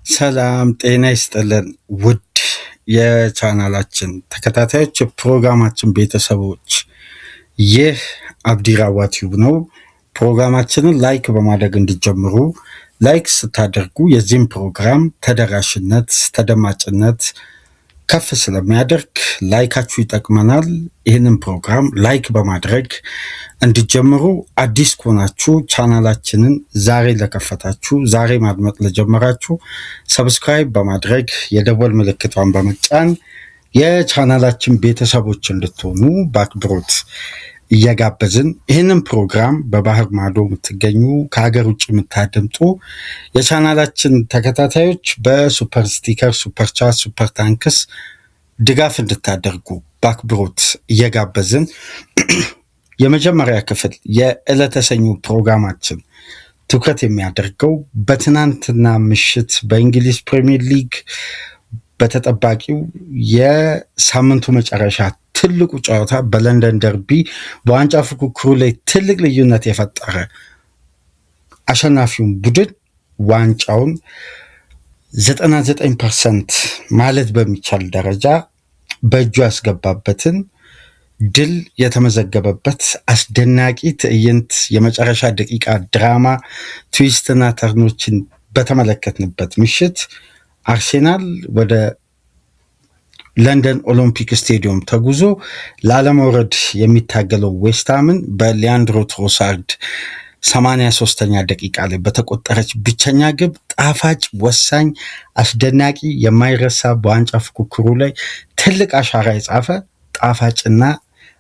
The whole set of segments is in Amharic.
ሰላም ጤና ይስጥልን ውድ የቻናላችን ተከታታዮች ፕሮግራማችን ቤተሰቦች ይህ አብዲራዋ ቲዩብ ነው። ፕሮግራማችንን ላይክ በማድረግ እንዲጀምሩ ላይክ ስታደርጉ የዚህም ፕሮግራም ተደራሽነት ተደማጭነት ከፍ ስለሚያደርግ ላይካችሁ ይጠቅመናል። ይህንን ፕሮግራም ላይክ በማድረግ እንዲጀምሩ አዲስ ከሆናችሁ ቻናላችንን ዛሬ ለከፈታችሁ ዛሬ ማድመጥ ለጀመራችሁ ሰብስክራይብ በማድረግ የደወል ምልክቷን በመጫን የቻናላችን ቤተሰቦች እንድትሆኑ በአክብሮት እየጋበዝን ይህንን ፕሮግራም በባህር ማዶ የምትገኙ ከሀገር ውጭ የምታደምጡ የቻናላችን ተከታታዮች በሱፐር ስቲከር፣ ሱፐር ቻት፣ ሱፐር ታንክስ ድጋፍ እንድታደርጉ በአክብሮት እየጋበዝን የመጀመሪያ ክፍል የዕለተ ሰኞ ፕሮግራማችን ትኩረት የሚያደርገው በትናንትና ምሽት በእንግሊዝ ፕሪሚየር ሊግ በተጠባቂው የሳምንቱ መጨረሻ ትልቁ ጨዋታ በለንደን ደርቢ በዋንጫ ፉክክሩ ላይ ትልቅ ልዩነት የፈጠረ አሸናፊውን ቡድን ዋንጫውን 99% ማለት በሚቻል ደረጃ በእጁ ያስገባበትን ድል የተመዘገበበት አስደናቂ ትዕይንት የመጨረሻ ደቂቃ ድራማ ትዊስትና ተርኖችን በተመለከትንበት ምሽት አርሴናል ወደ ለንደን ኦሎምፒክ ስቴዲየም ተጉዞ ላለመውረድ የሚታገለው ዌስትሃምን በሊያንድሮ ትሮሳርድ 83ኛ ደቂቃ ላይ በተቆጠረች ብቸኛ ግብ ጣፋጭ፣ ወሳኝ፣ አስደናቂ፣ የማይረሳ በዋንጫ ፉክክሩ ላይ ትልቅ አሻራ የጻፈ ጣፋጭና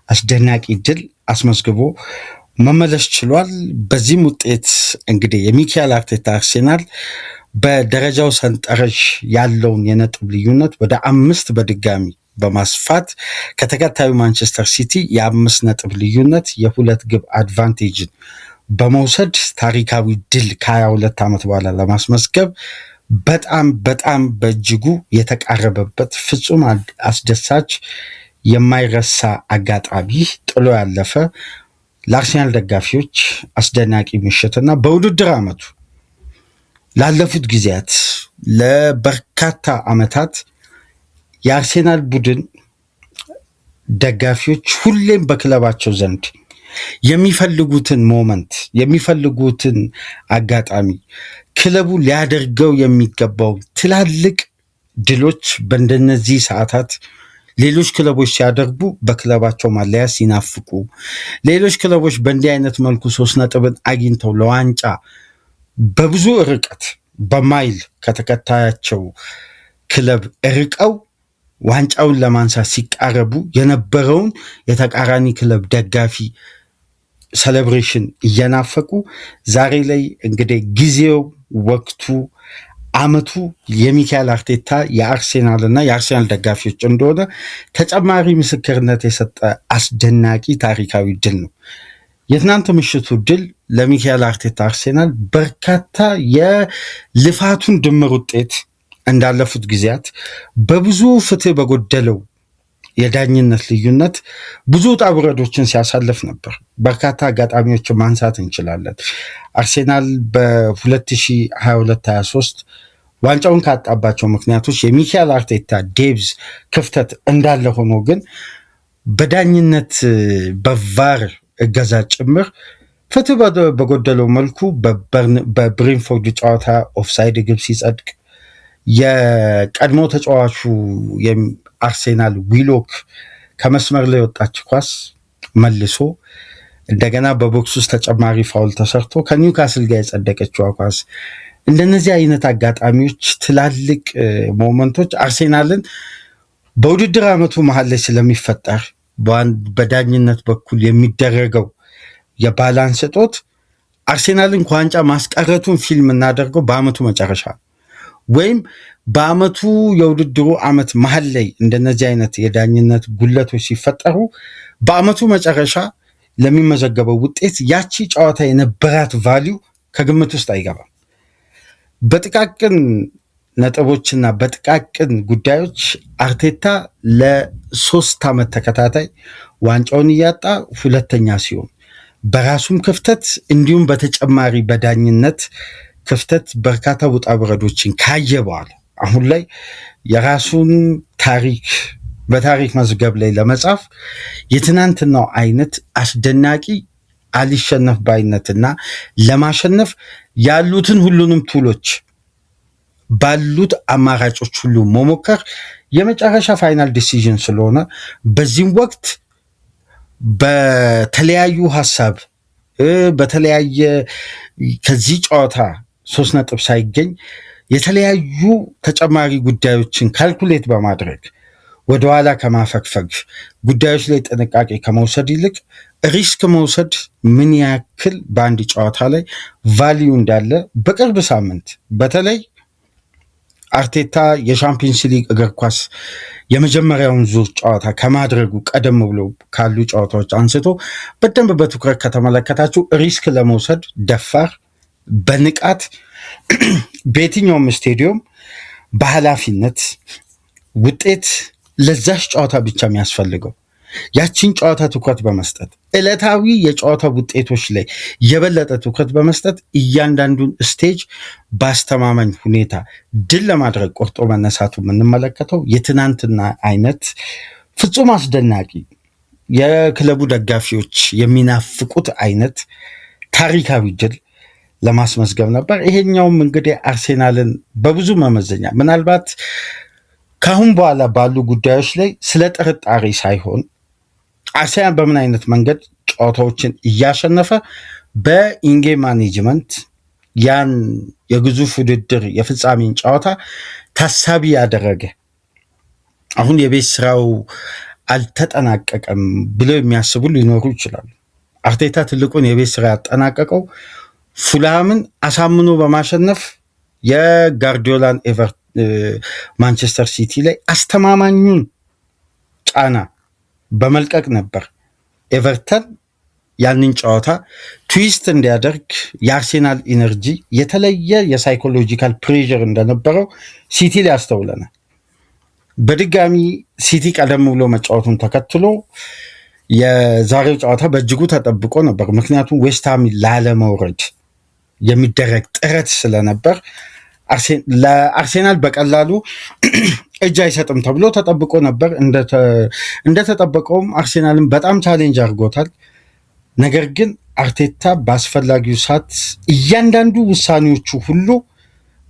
አስደናቂ ድል አስመዝግቦ መመለስ ችሏል። በዚህም ውጤት እንግዲህ የሚካኤል አርቴታ አርሴናል በደረጃው ሰንጠረዥ ያለውን የነጥብ ልዩነት ወደ 5 በድጋሚ በማስፋት ከተከታዩ ማንቸስተር ሲቲ የ5 ነጥብ ልዩነት የ2 ግብ አድቫንቴጅን በመውሰድ ታሪካዊ ድል ከ22 ዓመት በኋላ ለማስመዝገብ በጣም በእጅጉ የተቃረበበት ፍጹም አስደሳች የማይረሳ አጋጣሚ ጥሎ ያለፈ ለአርሴናል ደጋፊዎች አስደናቂ ምሽትና በውድድር ዓመቱ ላለፉት ጊዜያት ለበርካታ ዓመታት የአርሴናል ቡድን ደጋፊዎች ሁሌም በክለባቸው ዘንድ የሚፈልጉትን ሞመንት የሚፈልጉትን አጋጣሚ ክለቡ ሊያደርገው የሚገባው ትላልቅ ድሎች በእንደነዚህ ሰዓታት ሌሎች ክለቦች ሲያደርጉ በክለባቸው ማለያ ሲናፍቁ፣ ሌሎች ክለቦች በእንዲህ አይነት መልኩ 3 ነጥብን አግኝተው ለዋንጫ በብዙ ርቀት በማይል ከተከታያቸው ክለብ ርቀው ዋንጫውን ለማንሳት ሲቃረቡ የነበረውን የተቃራኒ ክለብ ደጋፊ ሴሌብሬሽን እየናፈቁ ዛሬ ላይ እንግዲህ ጊዜው፣ ወቅቱ፣ ዓመቱ የሚካኤል አርቴታ የአርሴናልና የአርሴናል ደጋፊዎች እንደሆነ ተጨማሪ ምስክርነት የሰጠ አስደናቂ ታሪካዊ ድል ነው። የትናንት ምሽቱ ድል ለሚካኤል አርቴታ አርሴናል በርካታ የልፋቱን ድምር ውጤት እንዳለፉት ጊዜያት በብዙ ፍትህ በጎደለው የዳኝነት ልዩነት ብዙ ውጣ ውረዶችን ሲያሳልፍ ነበር። በርካታ አጋጣሚዎችን ማንሳት እንችላለን። አርሴናል በ2022-23 ዋንጫውን ካጣባቸው ምክንያቶች የሚካኤል አርቴታ ዴብዝ ክፍተት እንዳለ ሆኖ ግን በዳኝነት በቫር እገዛ ጭምር ፍትህ በጎደለው መልኩ በብሬንፎርድ ጨዋታ ኦፍሳይድ ግብ ሲጸድቅ የቀድሞ ተጫዋቹ አርሴናል ዊሎክ ከመስመር ላይ ወጣች ኳስ መልሶ እንደገና በቦክስ ውስጥ ተጨማሪ ፋውል ተሰርቶ ከኒውካስል ጋር የጸደቀችው ኳስ እንደነዚህ አይነት አጋጣሚዎች ትላልቅ ሞመንቶች አርሴናልን በውድድር ዓመቱ መሀል ላይ ስለሚፈጠር በዳኝነት በኩል የሚደረገው የባላንስ እጦት አርሴናልን ከዋንጫ ማስቀረቱን ፊልም እናደርገው በአመቱ መጨረሻ ወይም በአመቱ የውድድሩ ዓመት መሀል ላይ እንደነዚህ አይነት የዳኝነት ጉለቶች ሲፈጠሩ በአመቱ መጨረሻ ለሚመዘገበው ውጤት ያቺ ጨዋታ የነበራት ቫሊዩ ከግምት ውስጥ አይገባም። በጥቃቅን ነጥቦችና በጥቃቅን ጉዳዮች አርቴታ ለ3 ዓመት ተከታታይ ዋንጫውን እያጣ ሁለተኛ ሲሆን በራሱም ክፍተት እንዲሁም በተጨማሪ በዳኝነት ክፍተት በርካታ ውጣ ውረዶችን ካየ በኋላ አሁን ላይ የራሱን ታሪክ በታሪክ መዝገብ ላይ ለመጻፍ የትናንትናው አይነት አስደናቂ አልሸነፍ ባይነትና ለማሸነፍ ያሉትን ሁሉንም ቱሎች ባሉት አማራጮች ሁሉ መሞከር የመጨረሻ ፋይናል ዲሲዥን ስለሆነ በዚህም ወቅት በተለያዩ ሀሳብ በተለያየ ከዚህ ጨዋታ 3 ነጥብ ሳይገኝ የተለያዩ ተጨማሪ ጉዳዮችን ካልኩሌት በማድረግ ወደኋላ ከማፈግፈግ ጉዳዮች ላይ ጥንቃቄ ከመውሰድ ይልቅ ሪስክ መውሰድ ምን ያክል በአንድ ጨዋታ ላይ ቫሊዩ እንዳለ በቅርብ ሳምንት በተለይ አርቴታ የሻምፒዮንስ ሊግ እግር ኳስ የመጀመሪያውን ዙር ጨዋታ ከማድረጉ ቀደም ብሎ ካሉ ጨዋታዎች አንስቶ በደንብ በትኩረት ከተመለከታችሁ ሪስክ ለመውሰድ ደፋር፣ በንቃት በየትኛውም ስቴዲየም በኃላፊነት ውጤት ለዛሽ ጨዋታ ብቻ የሚያስፈልገው ያቺን ጨዋታ ትኩረት በመስጠት ዕለታዊ የጨዋታ ውጤቶች ላይ የበለጠ ትኩረት በመስጠት እያንዳንዱን ስቴጅ በአስተማማኝ ሁኔታ ድል ለማድረግ ቆርጦ መነሳቱ የምንመለከተው የትናንትና አይነት ፍጹም አስደናቂ የክለቡ ደጋፊዎች የሚናፍቁት አይነት ታሪካዊ ድል ለማስመዝገብ ነበር። ይሄኛውም እንግዲህ አርሴናልን በብዙ መመዘኛ ምናልባት ካሁን በኋላ ባሉ ጉዳዮች ላይ ስለ ጥርጣሬ ሳይሆን አርሴናል በምን አይነት መንገድ ጨዋታዎችን እያሸነፈ በኢንጌ ማኔጅመንት ያን የግዙፍ ውድድር የፍጻሜን ጨዋታ ታሳቢ ያደረገ አሁን የቤት ስራው አልተጠናቀቀም ብለው የሚያስቡ ሊኖሩ ይችላሉ። አርቴታ ትልቁን የቤት ስራ ያጠናቀቀው ፉልሃምን አሳምኖ በማሸነፍ የጋርዲዮላን ማንቸስተር ሲቲ ላይ አስተማማኙን ጫና በመልቀቅ ነበር። ኤቨርተን ያንን ጨዋታ ትዊስት እንዲያደርግ የአርሴናል ኢነርጂ የተለየ የሳይኮሎጂካል ፕሬዥር እንደነበረው ሲቲ ላይ ያስተውለናል። በድጋሚ ሲቲ ቀደም ብሎ መጫወቱን ተከትሎ የዛሬው ጨዋታ በእጅጉ ተጠብቆ ነበር። ምክንያቱም ዌስትሃም ላለመውረድ የሚደረግ ጥረት ስለነበር ለአርሴናል በቀላሉ እጅ አይሰጥም ተብሎ ተጠብቆ ነበር። እንደተጠበቀውም አርሴናልን በጣም ቻሌንጅ አድርጎታል። ነገር ግን አርቴታ በአስፈላጊው ሰዓት እያንዳንዱ ውሳኔዎቹ ሁሉ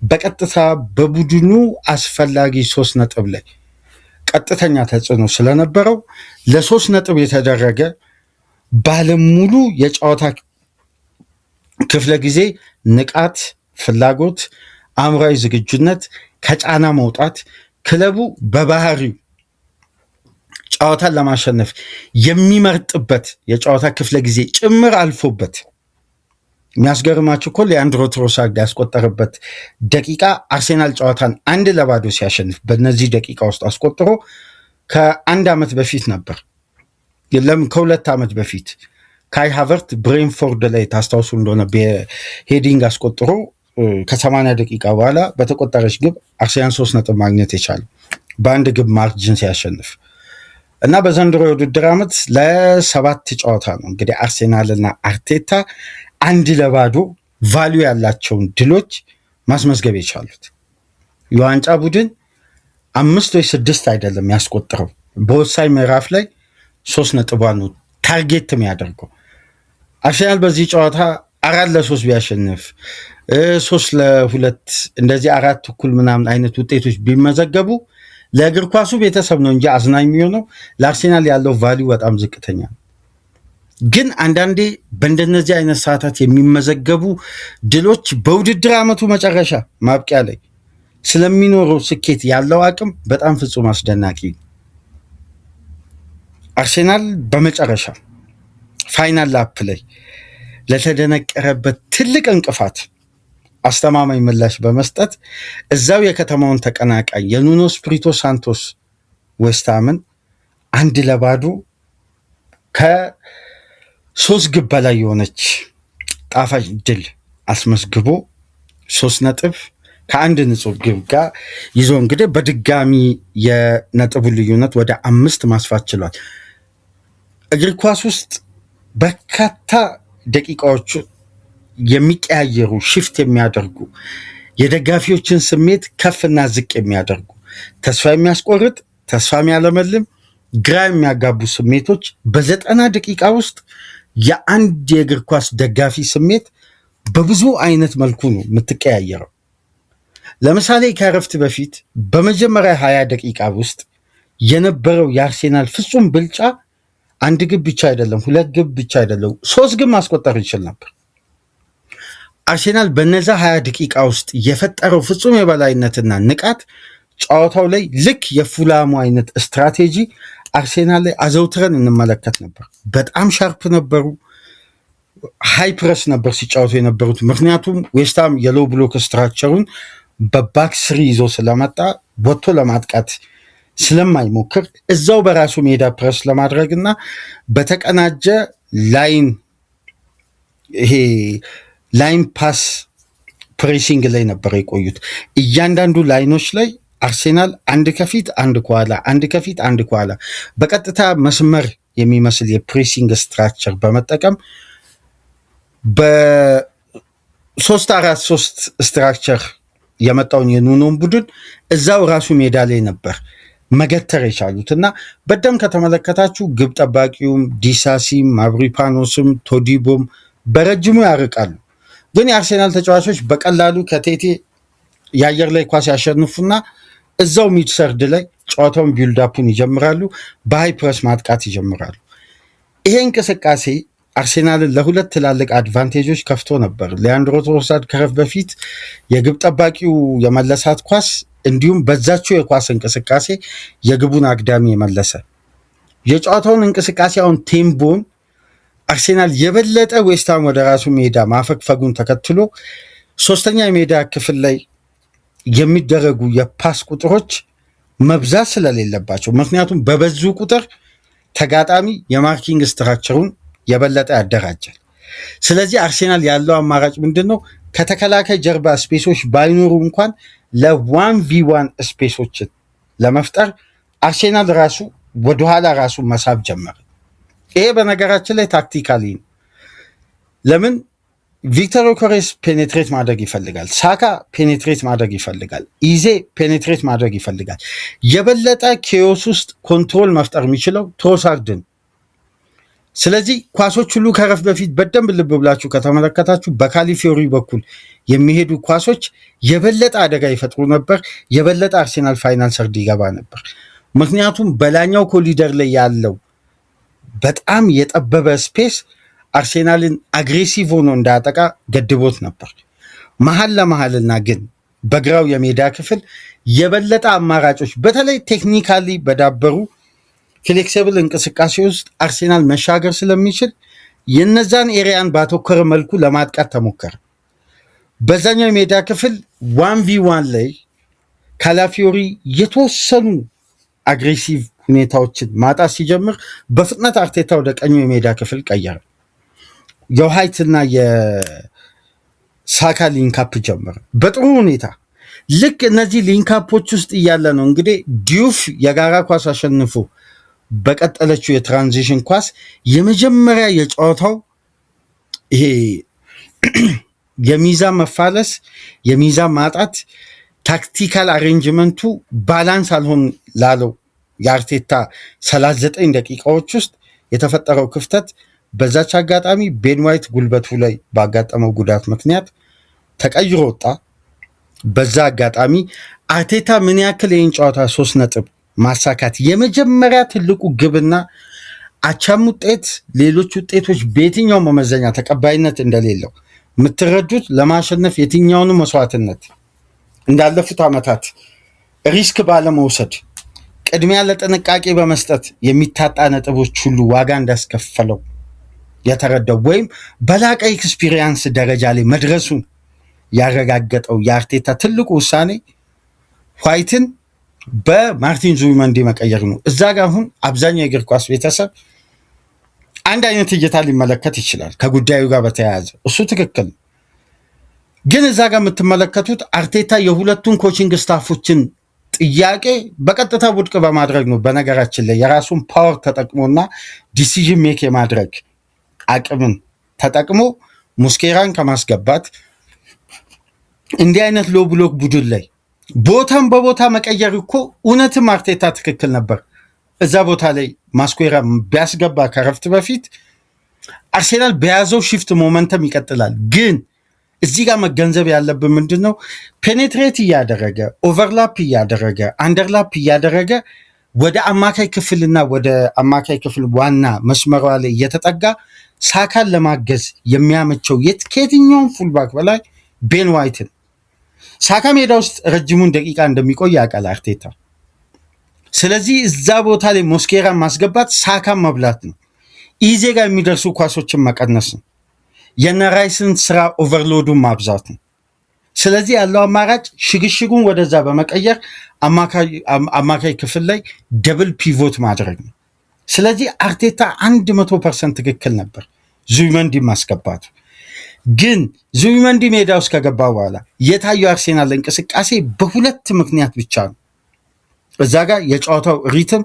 በቀጥታ በቡድኑ አስፈላጊ 3 ነጥብ ላይ ቀጥተኛ ተጽዕኖ ስለነበረው ለ3 ነጥብ የተደረገ ባለሙሉ የጨዋታ ክፍለ ጊዜ ንቃት፣ ፍላጎት፣ አእምሯዊ ዝግጁነት፣ ከጫና መውጣት ክለቡ በባህሪው ጨዋታን ለማሸነፍ የሚመርጥበት የጨዋታ ክፍለ ጊዜ ጭምር አልፎበት የሚያስገርማችሁ እኮ ሊያንድሮ ትሮሳርድ ያስቆጠረበት ደቂቃ አርሴናል ጨዋታን 1-0 ሲያሸንፍ በእነዚህ ደቂቃ ውስጥ አስቆጥሮ ከ1 ዓመት በፊት ነበር። ከ2 ዓመት በፊት ካይ ሃቨርት ብሬንፎርድ ላይ ታስታውሱ እንደሆነ በሄዲንግ አስቆጥሮ ከ80 ደቂቃ በኋላ በተቆጠረች ግብ አርሴናል 3 ነጥብ ማግኘት የቻለው በአንድ ግብ ማርጅን ሲያሸንፍ እና በዘንድሮ የውድድር ዓመት ለ7 ጨዋታ ነው እንግዲህ አርሴናልና አርቴታ 1-0 ቫሊዩ ያላቸውን ድሎች ማስመዝገብ የቻሉት። የዋንጫ ቡድን 5 ወይ 6 አይደለም ያስቆጠረው፣ በወሳኝ ምዕራፍ ላይ 3 ነጥቧን ነው ታርጌት የሚያደርገው። አርሴናል በዚህ ጨዋታ 4-3 ቢያሸንፍ 3-2 እንደዚህ 4 እኩል ምናምን አይነት ውጤቶች ቢመዘገቡ ለእግር ኳሱ ቤተሰብ ነው እንጂ አዝናኝ የሚሆነው ለአርሴናል ያለው ቫሊዩ በጣም ዝቅተኛ ነው። ግን አንዳንዴ በእንደነዚህ አይነት ሰዓታት የሚመዘገቡ ድሎች በውድድር ዓመቱ መጨረሻ ማብቂያ ላይ ስለሚኖረው ስኬት ያለው አቅም በጣም ፍጹም አስደናቂ። አርሴናል በመጨረሻ ፋይናል ላፕ ላይ ለተደነቀረበት ትልቅ እንቅፋት አስተማማኝ ምላሽ በመስጠት እዛው የከተማውን ተቀናቃኝ የኑኖ ስፒሪቶ ሳንቶስ ዌስትሃምን 1-0 ከ3 ግብ በላይ የሆነች ጣፋጭ ድል አስመዝግቦ 3 ነጥብ ከ1 ንጹህ ግብ ጋር ይዞ እንግዲህ በድጋሚ የነጥቡ ልዩነት ወደ 5 ማስፋት ችሏል። እግር ኳስ ውስጥ በርካታ ደቂቃዎች የሚቀያየሩ ሽፍት የሚያደርጉ የደጋፊዎችን ስሜት ከፍና ዝቅ የሚያደርጉ ተስፋ የሚያስቆርጥ ተስፋ የሚያለመልም ግራ የሚያጋቡ ስሜቶች በ90 ደቂቃ ውስጥ የአንድ የእግር ኳስ ደጋፊ ስሜት በብዙ አይነት መልኩ ነው የምትቀያየረው። ለምሳሌ ከእረፍት በፊት በመጀመሪያ 20 ደቂቃ ውስጥ የነበረው የአርሴናል ፍጹም ብልጫ አንድ ግብ ብቻ አይደለም፣ ሁለት ግብ ብቻ አይደለም፣ 3 ግብ ማስቆጠር ይችል ነበር። አርሴናል በነዛ 20 ደቂቃ ውስጥ የፈጠረው ፍጹም የበላይነትና ንቃት ጨዋታው ላይ ልክ የፉላሙ አይነት ስትራቴጂ አርሴናል ላይ አዘውትረን እንመለከት ነበር። በጣም ሻርፕ ነበሩ። ሃይ ፕረስ ነበር ሲጫወቱ የነበሩት። ምክንያቱም ዌስትሃም የሎ ብሎክ ስትራክቸሩን በባክ ስሪ ይዞ ስለመጣ ወጥቶ ለማጥቃት ስለማይሞክር እዛው በራሱ ሜዳ ፕረስ ለማድረግ እና በተቀናጀ ላይን ይሄ ላይን ፓስ ፕሬሲንግ ላይ ነበር የቆዩት። እያንዳንዱ ላይኖች ላይ አርሴናል አንድ ከፊት አንድ ከኋላ፣ አንድ ከፊት አንድ ከኋላ በቀጥታ መስመር የሚመስል የፕሬሲንግ ስትራክቸር በመጠቀም በ3-4-3 ስትራክቸር የመጣውን የኑኖን ቡድን እዛው ራሱ ሜዳ ላይ ነበር መገተር የቻሉት እና በደም ከተመለከታችሁ ግብ ጠባቂውም ዲሳሲም ማብሪፓኖስም ቶዲቦም በረጅሙ ያርቃሉ። ግን የአርሴናል ተጫዋቾች በቀላሉ ከቴቴ የአየር ላይ ኳስ ያሸንፉና እዛው ሚድሰርድ ላይ ጨዋታውን ቢልዳፑን ይጀምራሉ። በሃይ ፕረስ ማጥቃት ይጀምራሉ። ይሄ እንቅስቃሴ አርሴናልን ለሁለት ትላልቅ አድቫንቴጆች ከፍቶ ነበር። ሊያንድሮ ትሮሳርድ ከረፍት በፊት የግብ ጠባቂው የመለሳት ኳስ እንዲሁም በዛቸው የኳስ እንቅስቃሴ የግቡን አግዳሚ የመለሰ የጨዋታውን እንቅስቃሴ አሁን ቴምቦን አርሴናል የበለጠ ዌስትሃም ወደ ራሱ ሜዳ ማፈግፈጉን ተከትሎ ሶስተኛ የሜዳ ክፍል ላይ የሚደረጉ የፓስ ቁጥሮች መብዛት ስለሌለባቸው፣ ምክንያቱም በበዙ ቁጥር ተጋጣሚ የማርኪንግ ስትራክቸሩን የበለጠ ያደራጃል። ስለዚህ አርሴናል ያለው አማራጭ ምንድን ነው? ከተከላካይ ጀርባ ስፔሶች ባይኖሩ እንኳን ለ1v1 ስፔሶችን ለመፍጠር አርሴናል ራሱ ወደኋላ ራሱ መሳብ ጀመረ። ይሄ በነገራችን ላይ ታክቲካሊ ነው። ለምን ቪክተር ዮከሬስ ፔኔትሬት ማድረግ ይፈልጋል፣ ሳካ ፔኔትሬት ማድረግ ይፈልጋል፣ ኢዜ ፔኔትሬት ማድረግ ይፈልጋል። የበለጠ ኬዮስ ውስጥ ኮንትሮል መፍጠር የሚችለው ትሮሳርድን። ስለዚህ ኳሶች ሁሉ ከረፍት በፊት በደንብ ልብ ብላችሁ ከተመለከታችሁ በካሊፊዮሪ በኩል የሚሄዱ ኳሶች የበለጠ አደጋ ይፈጥሩ ነበር። የበለጠ አርሴናል ፋይናል ሰርድ ይገባ ነበር። ምክንያቱም በላኛው ኮሊደር ላይ ያለው በጣም የጠበበ ስፔስ አርሴናልን አግሬሲቭ ሆኖ እንዳያጠቃ ገድቦት ነበር። መሀል ለመሀልና ግን በግራው የሜዳ ክፍል የበለጠ አማራጮች በተለይ ቴክኒካሊ በዳበሩ ፍሌክሲብል እንቅስቃሴ ውስጥ አርሴናል መሻገር ስለሚችል የነዛን ኤሪያን ባተኮረ መልኩ ለማጥቃት ተሞከረ። በዛኛው የሜዳ ክፍል 1v1 ላይ ካላፊዮሪ የተወሰኑ አግሬሲቭ ሁኔታዎችን ማጣት ሲጀምር በፍጥነት አርቴታ ወደ ቀኙ የሜዳ ክፍል ቀየረ። የዋይትና የሳካ ሊንካፕ ጀመረ በጥሩ ሁኔታ። ልክ እነዚህ ሊንካፖች ውስጥ እያለ ነው እንግዲህ ዲዩፍ የጋራ ኳስ አሸንፎ በቀጠለችው የትራንዚሽን ኳስ የመጀመሪያ የጨዋታው ይሄ የሚዛን መፋለስ፣ የሚዛን ማጣት፣ ታክቲካል አሬንጅመንቱ ባላንስ አልሆን ላለው የአርቴታ 39 ደቂቃዎች ውስጥ የተፈጠረው ክፍተት በዛች አጋጣሚ ቤን ዋይት ጉልበቱ ላይ ባጋጠመው ጉዳት ምክንያት ተቀይሮ ወጣ። በዛ አጋጣሚ አርቴታ ምን ያክል ይህን ጨዋታ 3 ነጥብ ማሳካት የመጀመሪያ ትልቁ ግብና አቻም ውጤት ሌሎች ውጤቶች በየትኛው መመዘኛ ተቀባይነት እንደሌለው የምትረዱት ለማሸነፍ የትኛውንም መስዋዕትነት እንዳለፉት ዓመታት ሪስክ ባለመውሰድ ቅድሚያ ለጥንቃቄ በመስጠት የሚታጣ ነጥቦች ሁሉ ዋጋ እንዳስከፈለው የተረዳው ወይም በላቀ ኤክስፒሪየንስ ደረጃ ላይ መድረሱን ያረጋገጠው የአርቴታ ትልቁ ውሳኔ ዋይትን በማርቲን ዙቢሜንዲ መቀየር ነው። እዛ ጋር አሁን አብዛኛው የእግር ኳስ ቤተሰብ አንድ አይነት እይታ ሊመለከት ይችላል ከጉዳዩ ጋር በተያያዘ እሱ ትክክል ነው። ግን እዛ ጋር የምትመለከቱት አርቴታ የሁለቱን ኮቺንግ ስታፎችን ጥያቄ በቀጥታ ውድቅ በማድረግ ነው። በነገራችን ላይ የራሱን ፓወር ተጠቅሞና ዲሲዥን ሜክ የማድረግ አቅምን ተጠቅሞ ሙስኬራን ከማስገባት እንዲህ አይነት ሎ ብሎክ ቡድን ላይ ቦታን በቦታ መቀየር እኮ እውነትም አርቴታ ትክክል ነበር። እዛ ቦታ ላይ ማስኩዌራ ቢያስገባ ከረፍት በፊት አርሴናል በያዘው ሽፍት ሞመንተም ይቀጥላል። ግን እዚህ ጋር መገንዘብ ያለብን ምንድን ነው? ፔኔትሬት እያደረገ ኦቨርላፕ እያደረገ አንደርላፕ እያደረገ ወደ አማካይ ክፍልና ወደ አማካይ ክፍል ዋና መስመሯ ላይ እየተጠጋ ሳካን ለማገዝ የሚያመቸው ከየትኛውም ፉልባክ በላይ ቤን ዋይትን ሳካ ሜዳ ውስጥ ረጅሙን ደቂቃ እንደሚቆይ ያውቃል አርቴታ። ስለዚህ እዛ ቦታ ላይ ሞስኬራን ማስገባት ሳካን መብላት ነው። ኢዜ ጋር የሚደርሱ ኳሶችን መቀነስ ነው። የነራይስን ስራ ኦቨርሎዱን ማብዛት ነው። ስለዚህ ያለው አማራጭ ሽግሽጉን ወደዛ በመቀየር አማካይ ክፍል ላይ ደብል ፒቮት ማድረግ ነው። ስለዚህ አርቴታ 100% ትክክል ነበር ዙቢመንዲ ማስገባቱ። ግን ዙቢመንዲ ሜዳ ውስጥ ከገባ በኋላ የታየው አርሴናል እንቅስቃሴ በሁለት ምክንያት ብቻ ነው። እዛ ጋር የጨዋታው ሪትም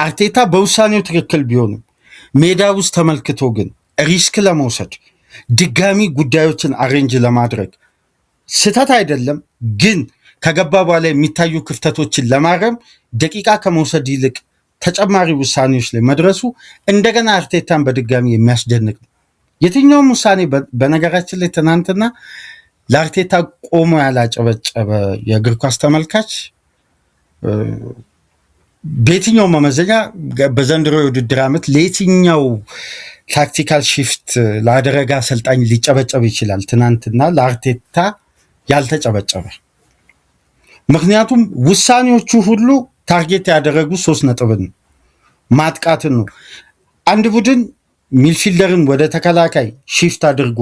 አርቴታ በውሳኔው ትክክል ቢሆንም ሜዳ ውስጥ ተመልክቶ ግን ሪስክ ለመውሰድ ድጋሚ ጉዳዮችን አሬንጅ ለማድረግ ስህተት አይደለም፣ ግን ከገባ በኋላ የሚታዩ ክፍተቶችን ለማረም ደቂቃ ከመውሰድ ይልቅ ተጨማሪ ውሳኔዎች ላይ መድረሱ እንደገና አርቴታን በድጋሚ የሚያስደንቅ ነው። የትኛውም ውሳኔ በነገራችን ላይ ትናንትና ለአርቴታ ቆሞ ያላጨበጨበ የእግር ኳስ ተመልካች በየትኛው መመዘኛ በዘንድሮ የውድድር ዓመት ለየትኛው ታክቲካል ሽፍት ላደረገ አሰልጣኝ ሊጨበጨብ ይችላል? ትናንትና ለአርቴታ ያልተጨበጨበ። ምክንያቱም ውሳኔዎቹ ሁሉ ታርጌት ያደረጉ 3 ነጥብን ማጥቃትን ነው። አንድ ቡድን ሚድፊልደርን ወደ ተከላካይ ሽፍት አድርጎ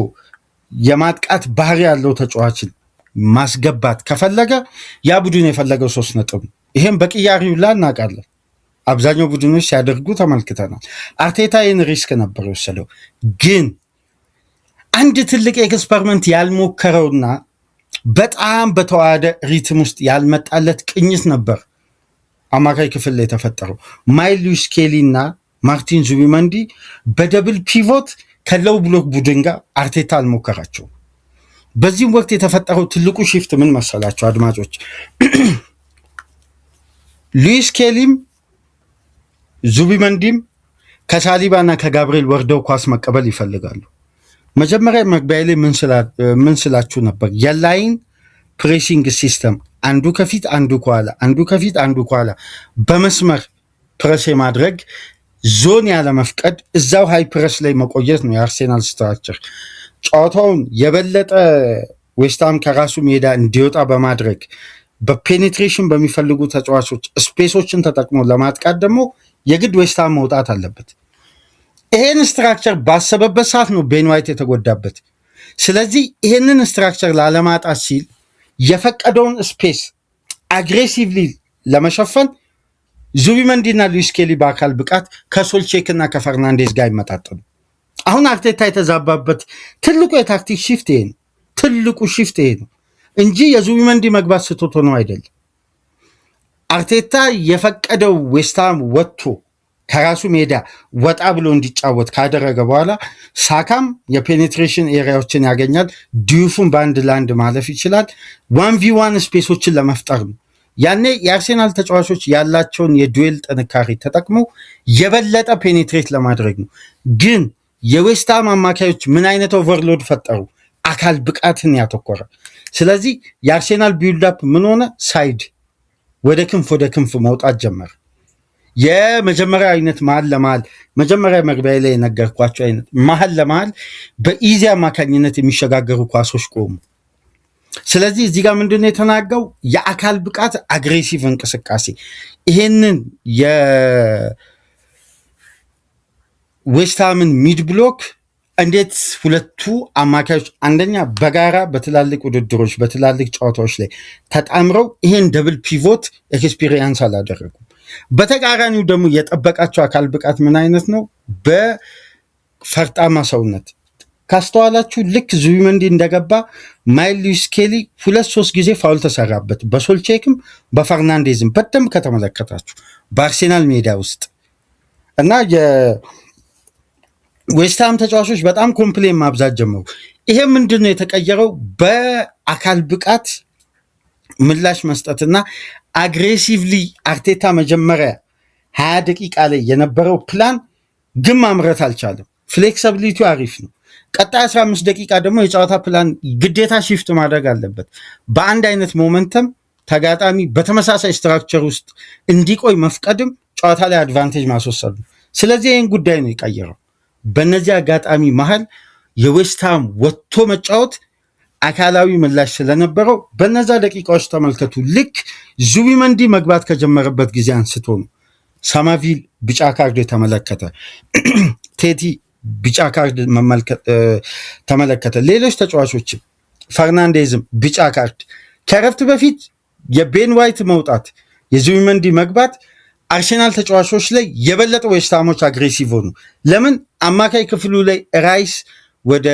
የማጥቃት ባህሪ ያለው ተጫዋችን ማስገባት ከፈለገ ያ ቡድን የፈለገው 3 ነጥብ ነው። ይሄም በቅያሪው ላይ እናውቃለን። አብዛኛው ቡድኖች ሲያደርጉ ተመልክተናል። አርቴታ ይህን ሪስክ ነበር የወሰደው። ግን አንድ ትልቅ ኤክስፐሪመንት ያልሞከረውና በጣም በተዋሃደ ሪትም ውስጥ ያልመጣለት ቅኝት ነበር አማካይ ክፍል ላይ የተፈጠረው። ማይልስ ሉዊስ ስኬሊ እና ማርቲን ዙቢመንዲ በደብል ፒቮት ከሎው ብሎክ ቡድን ጋር አርቴታ አልሞከራቸውም። በዚህም ወቅት የተፈጠረው ትልቁ ሽፍት ምን መሰላቸው አድማጮች? ሉዊስ ስኬሊም ዙቢመንዲም ከሳሊባና ከጋብርኤል ወርደው ኳስ መቀበል ይፈልጋሉ። መጀመሪያ መግቢያ ላይ ምን ስላችሁ ነበር? የላይን ፕሬሲንግ ሲስተም አንዱ ከፊት አንዱ ከኋላ አንዱ ከፊት አንዱ ከኋላ በመስመር ፕረስ የማድረግ ዞን ያለመፍቀድ እዛው ሃይ ፕረስ ላይ መቆየት ነው የአርሴናል ስትራክቸር። ጨዋታውን የበለጠ ዌስትሃም ከራሱ ሜዳ እንዲወጣ በማድረግ በፔኔትሬሽን በሚፈልጉ ተጫዋቾች ስፔሶችን ተጠቅሞ ለማጥቃት ደግሞ የግድ ዌስትሃም መውጣት አለበት። ይሄን ስትራክቸር ባሰበበት ሰዓት ነው ቤን ዋይት የተጎዳበት። ስለዚህ ይሄንን ስትራክቸር ላለማጣት ሲል የፈቀደውን ስፔስ አግሬሲቭሊ ለመሸፈን ዙቢመንዲና ሉዊስ ስኬሊ በአካል ብቃት ከሶልቼክ እና ከፈርናንዴዝ ጋር ይመጣጠሉ። አሁን አርቴታ የተዛባበት ትልቁ የታክቲክ ሽፍት ይሄ ነው። ትልቁ ሽፍት ይሄ ነው እንጂ የዙቢመንዲ መግባት ስቶቶ ነው አይደለም። አርቴታ የፈቀደው ዌስትሃም ወጥቶ ከራሱ ሜዳ ወጣ ብሎ እንዲጫወት ካደረገ በኋላ ሳካም የፔኔትሬሽን ኤሪያዎችን ያገኛል። ዲዩፉን በአንድ ላንድ ማለፍ ይችላል። 1v1 ስፔሶችን ለመፍጠር ነው። ያኔ የአርሴናል ተጫዋቾች ያላቸውን የዱዌል ጥንካሬ ተጠቅመው የበለጠ ፔኔትሬት ለማድረግ ነው። ግን የዌስትሃም አማካዮች ምን አይነት ኦቨርሎድ ፈጠሩ? አካል ብቃትን ያተኮረ። ስለዚህ የአርሴናል ቢልዳፕ ምን ሆነ? ሳይድ ወደ ክንፍ መውጣት ጀመረ። የመጀመሪያ አይነት መሀል ለመሀል መጀመሪያ መግቢያ ላይ የነገርኳቸው አይነት መሀል ለመሀል በኢዚ አማካኝነት የሚሸጋገሩ ኳሶች ቆሙ። ስለዚህ እዚህ ጋር ምንድን ነው የተናገው? የአካል ብቃት አግሬሲቭ እንቅስቃሴ። ይሄንን የዌስትሃምን ሚድ ብሎክ እንዴት ሁለቱ አማካዮች አንደኛ በጋራ በትላልቅ ውድድሮች በትላልቅ ጨዋታዎች ላይ ተጣምረው ይሄን ደብል ፒቮት ኤክስፒሪየንስ አላደረጉም። በተቃራኒው ደግሞ የጠበቃቸው አካል ብቃት ምን አይነት ነው? በፈርጣማ ሰውነት ካስተዋላችሁ ልክ ዙቢመንዲ እንደገባ ማይልስ ሉዊስ ስኬሊ 2-3 ጊዜ ፋውል ተሰራበት፣ በሶልቼክም በፈርናንዴዝም በደንብ ከተመለከታችሁ በአርሴናል ሜዳ ውስጥ እና የዌስትሃም ተጫዋቾች በጣም ኮምፕሌን ማብዛት ጀመሩ። ይሄ ምንድነው የተቀየረው? በአካል ብቃት ምላሽ መስጠትና አግሬሲቭሊ አርቴታ መጀመሪያ 20 ደቂቃ ላይ የነበረው ፕላን ግን ማምረት አልቻለም። ፍሌክሲቢሊቲው አሪፍ ነው። ቀጣይ 15 ደቂቃ ደግሞ የጨዋታ ፕላን ግዴታ ሺፍት ማድረግ አለበት። በአንድ አይነት ሞመንተም ተጋጣሚ በተመሳሳይ ስትራክቸር ውስጥ እንዲቆይ መፍቀድም ጨዋታ ላይ አድቫንቴጅ ማስወሰድ ነው። ስለዚህ ይህን ጉዳይ ነው የቀየረው። በእነዚህ አጋጣሚ መሀል የዌስትሃም ወጥቶ መጫወት አካላዊ ምላሽ ስለነበረው በነዛ ደቂቃዎች ተመልከቱ። ልክ ዙቢመንዲ መግባት ከጀመረበት ጊዜ አንስቶ ነው ሳማቪል ቢጫ ካርድ የተመለከተ፣ ቴቲ ቢጫ ካርድ ተመለከተ፣ ሌሎች ተጫዋቾችም ፈርናንዴዝም ቢጫ ካርድ። ከረፍት በፊት የቤን ዋይት መውጣት፣ የዙቢመንዲ መግባት አርሴናል ተጫዋቾች ላይ የበለጠ ዌስትሃሞች አግሬሲቭ ሆኑ። ለምን? አማካይ ክፍሉ ላይ ራይስ ወደ